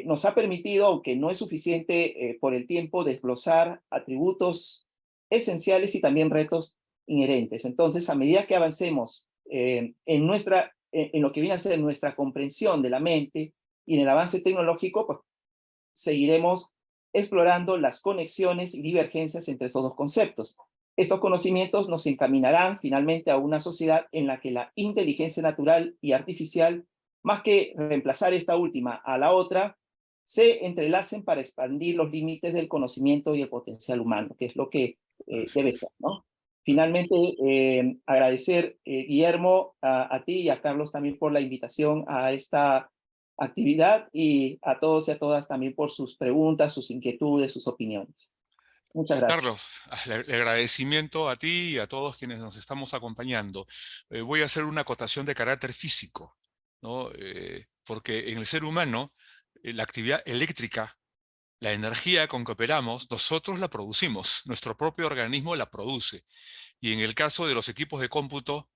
nos ha permitido, aunque no es suficiente por el tiempo, desglosar atributos esenciales y también retos inherentes. Entonces, a medida que avancemos en lo que viene a ser nuestra comprensión de la mente y en el avance tecnológico, pues seguiremos explorando las conexiones y divergencias entre estos dos conceptos. Estos conocimientos nos encaminarán finalmente a una sociedad en la que la inteligencia natural y artificial, más que reemplazar esta última a la otra, se entrelacen para expandir los límites del conocimiento y el potencial humano, que es lo que debe ser, ¿no? Finalmente, agradecer, Guillermo, a ti y a Carlos también por la invitación a esta actividad y a todos y a todas también por sus preguntas, sus inquietudes, sus opiniones. Muchas gracias. Carlos, el agradecimiento a ti y a todos quienes nos estamos acompañando. Voy a hacer una acotación de carácter físico, ¿no? Porque en el ser humano, la actividad eléctrica, la energía con que operamos, nosotros la producimos, nuestro propio organismo la produce. Y en el caso de los equipos de cómputo,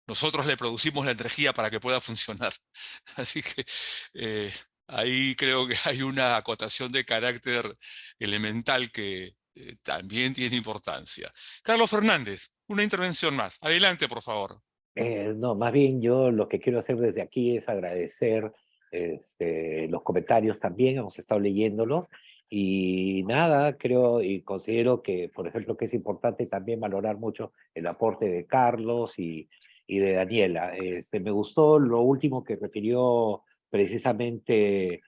nosotros le producimos la energía para que pueda funcionar. Así que ahí creo que hay una acotación de carácter elemental que también tiene importancia. Carlos Fernández, una intervención más. Adelante, por favor. No, más bien yo lo que quiero hacer desde aquí es agradecer los comentarios también, hemos estado leyéndolos, y nada, creo y considero que, por ejemplo, que es importante también valorar mucho el aporte de Carlos y de Daniela. Me gustó lo último que refirió precisamente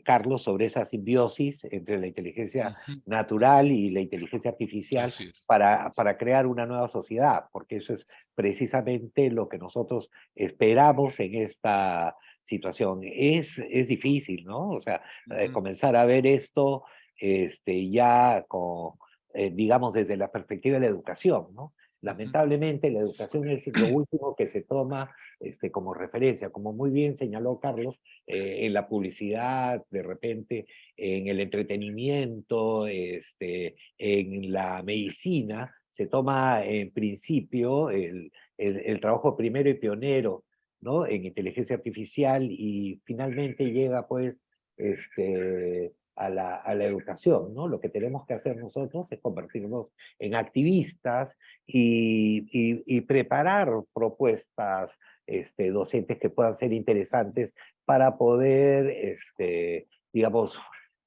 Carlos sobre esa simbiosis entre la inteligencia natural y la inteligencia artificial Así es. para crear una nueva sociedad, porque eso es precisamente lo que nosotros esperamos en esta situación. Es difícil, ¿no? O sea, comenzar a ver esto ya con, digamos, desde la perspectiva de la educación, ¿no? Lamentablemente, la educación es lo último que se toma como referencia, como muy bien señaló Carlos, en la publicidad, de repente, en el entretenimiento, en la medicina, se toma en principio el trabajo primero y pionero, ¿no?, en inteligencia artificial, y finalmente llega pues a la educación, ¿no? Lo que tenemos que hacer nosotros es convertirnos en activistas y preparar propuestas docentes que puedan ser interesantes para poder, digamos,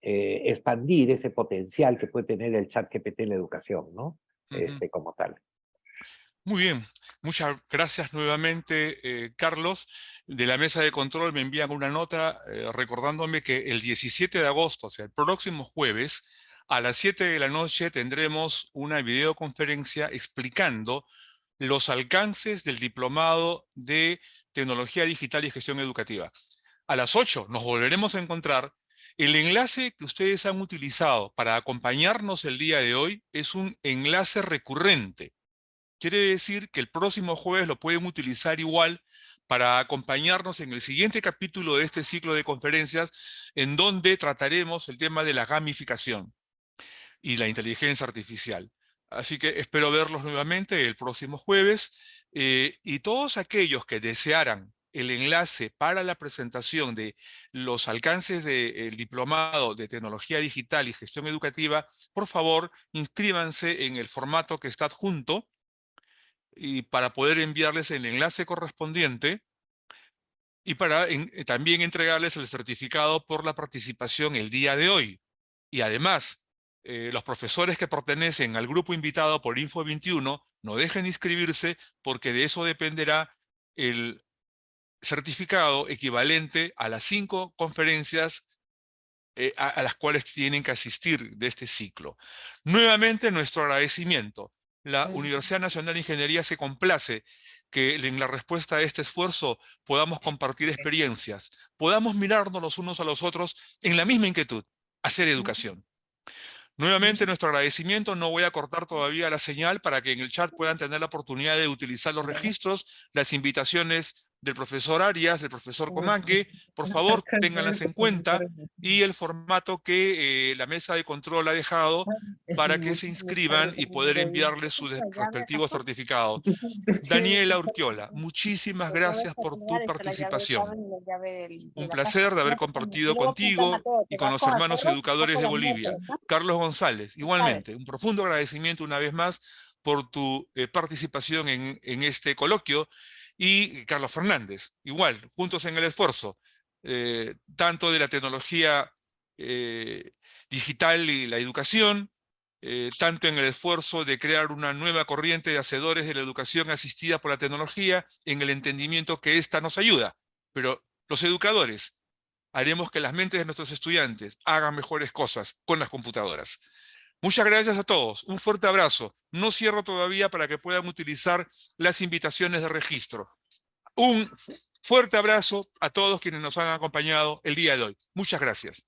expandir ese potencial que puede tener el ChatGPT en la educación, ¿no? Como tal. Muy bien, muchas gracias nuevamente, Carlos. De la mesa de control me envían una nota recordándome que el 17 de agosto, o sea, el próximo jueves, a las 7 de la noche tendremos una videoconferencia explicando los alcances del diplomado de Tecnología Digital y Gestión Educativa. A las 8 nos volveremos a encontrar. El enlace que ustedes han utilizado para acompañarnos el día de hoy es un enlace recurrente. Quiere decir que el próximo jueves lo pueden utilizar igual para acompañarnos en el siguiente capítulo de este ciclo de conferencias, en donde trataremos el tema de la gamificación y la inteligencia artificial. Así que espero verlos nuevamente el próximo jueves, y todos aquellos que desearan el enlace para la presentación de los alcances del diplomado de Tecnología Digital y Gestión Educativa, por favor, inscríbanse en el formato que está adjunto, y para poder enviarles el enlace correspondiente y para también entregarles el certificado por la participación el día de hoy. Y además, los profesores que pertenecen al grupo invitado por Info21 no dejen de inscribirse, porque de eso dependerá el certificado equivalente a las 5 conferencias a las cuales tienen que asistir de este ciclo. Nuevamente, nuestro agradecimiento. La Universidad Nacional de Ingeniería se complace que en la respuesta a este esfuerzo podamos compartir experiencias, podamos mirarnos los unos a los otros en la misma inquietud, hacer educación. Nuevamente nuestro agradecimiento. No voy a cortar todavía la señal para que en el chat puedan tener la oportunidad de utilizar los registros, las invitaciones del profesor Arias, del profesor Comanque, por favor, ténganlas en cuenta, y el formato que la mesa de control ha dejado para que se inscriban y poder enviarles su respectivo certificado. Daniela Urquiola, muchísimas gracias por tu participación. Un placer de haber compartido contigo y con los hermanos educadores de Bolivia. Carlos González, igualmente, un profundo agradecimiento una vez más por tu participación en este coloquio. Y Carlos Fernández, igual, juntos en el esfuerzo, tanto de la tecnología digital y la educación, tanto en el esfuerzo de crear una nueva corriente de hacedores de la educación asistida por la tecnología, en el entendimiento que ésta nos ayuda. Pero los educadores haremos que las mentes de nuestros estudiantes hagan mejores cosas con las computadoras. Muchas gracias a todos. Un fuerte abrazo. No cierro todavía para que puedan utilizar las invitaciones de registro. Un fuerte abrazo a todos quienes nos han acompañado el día de hoy. Muchas gracias.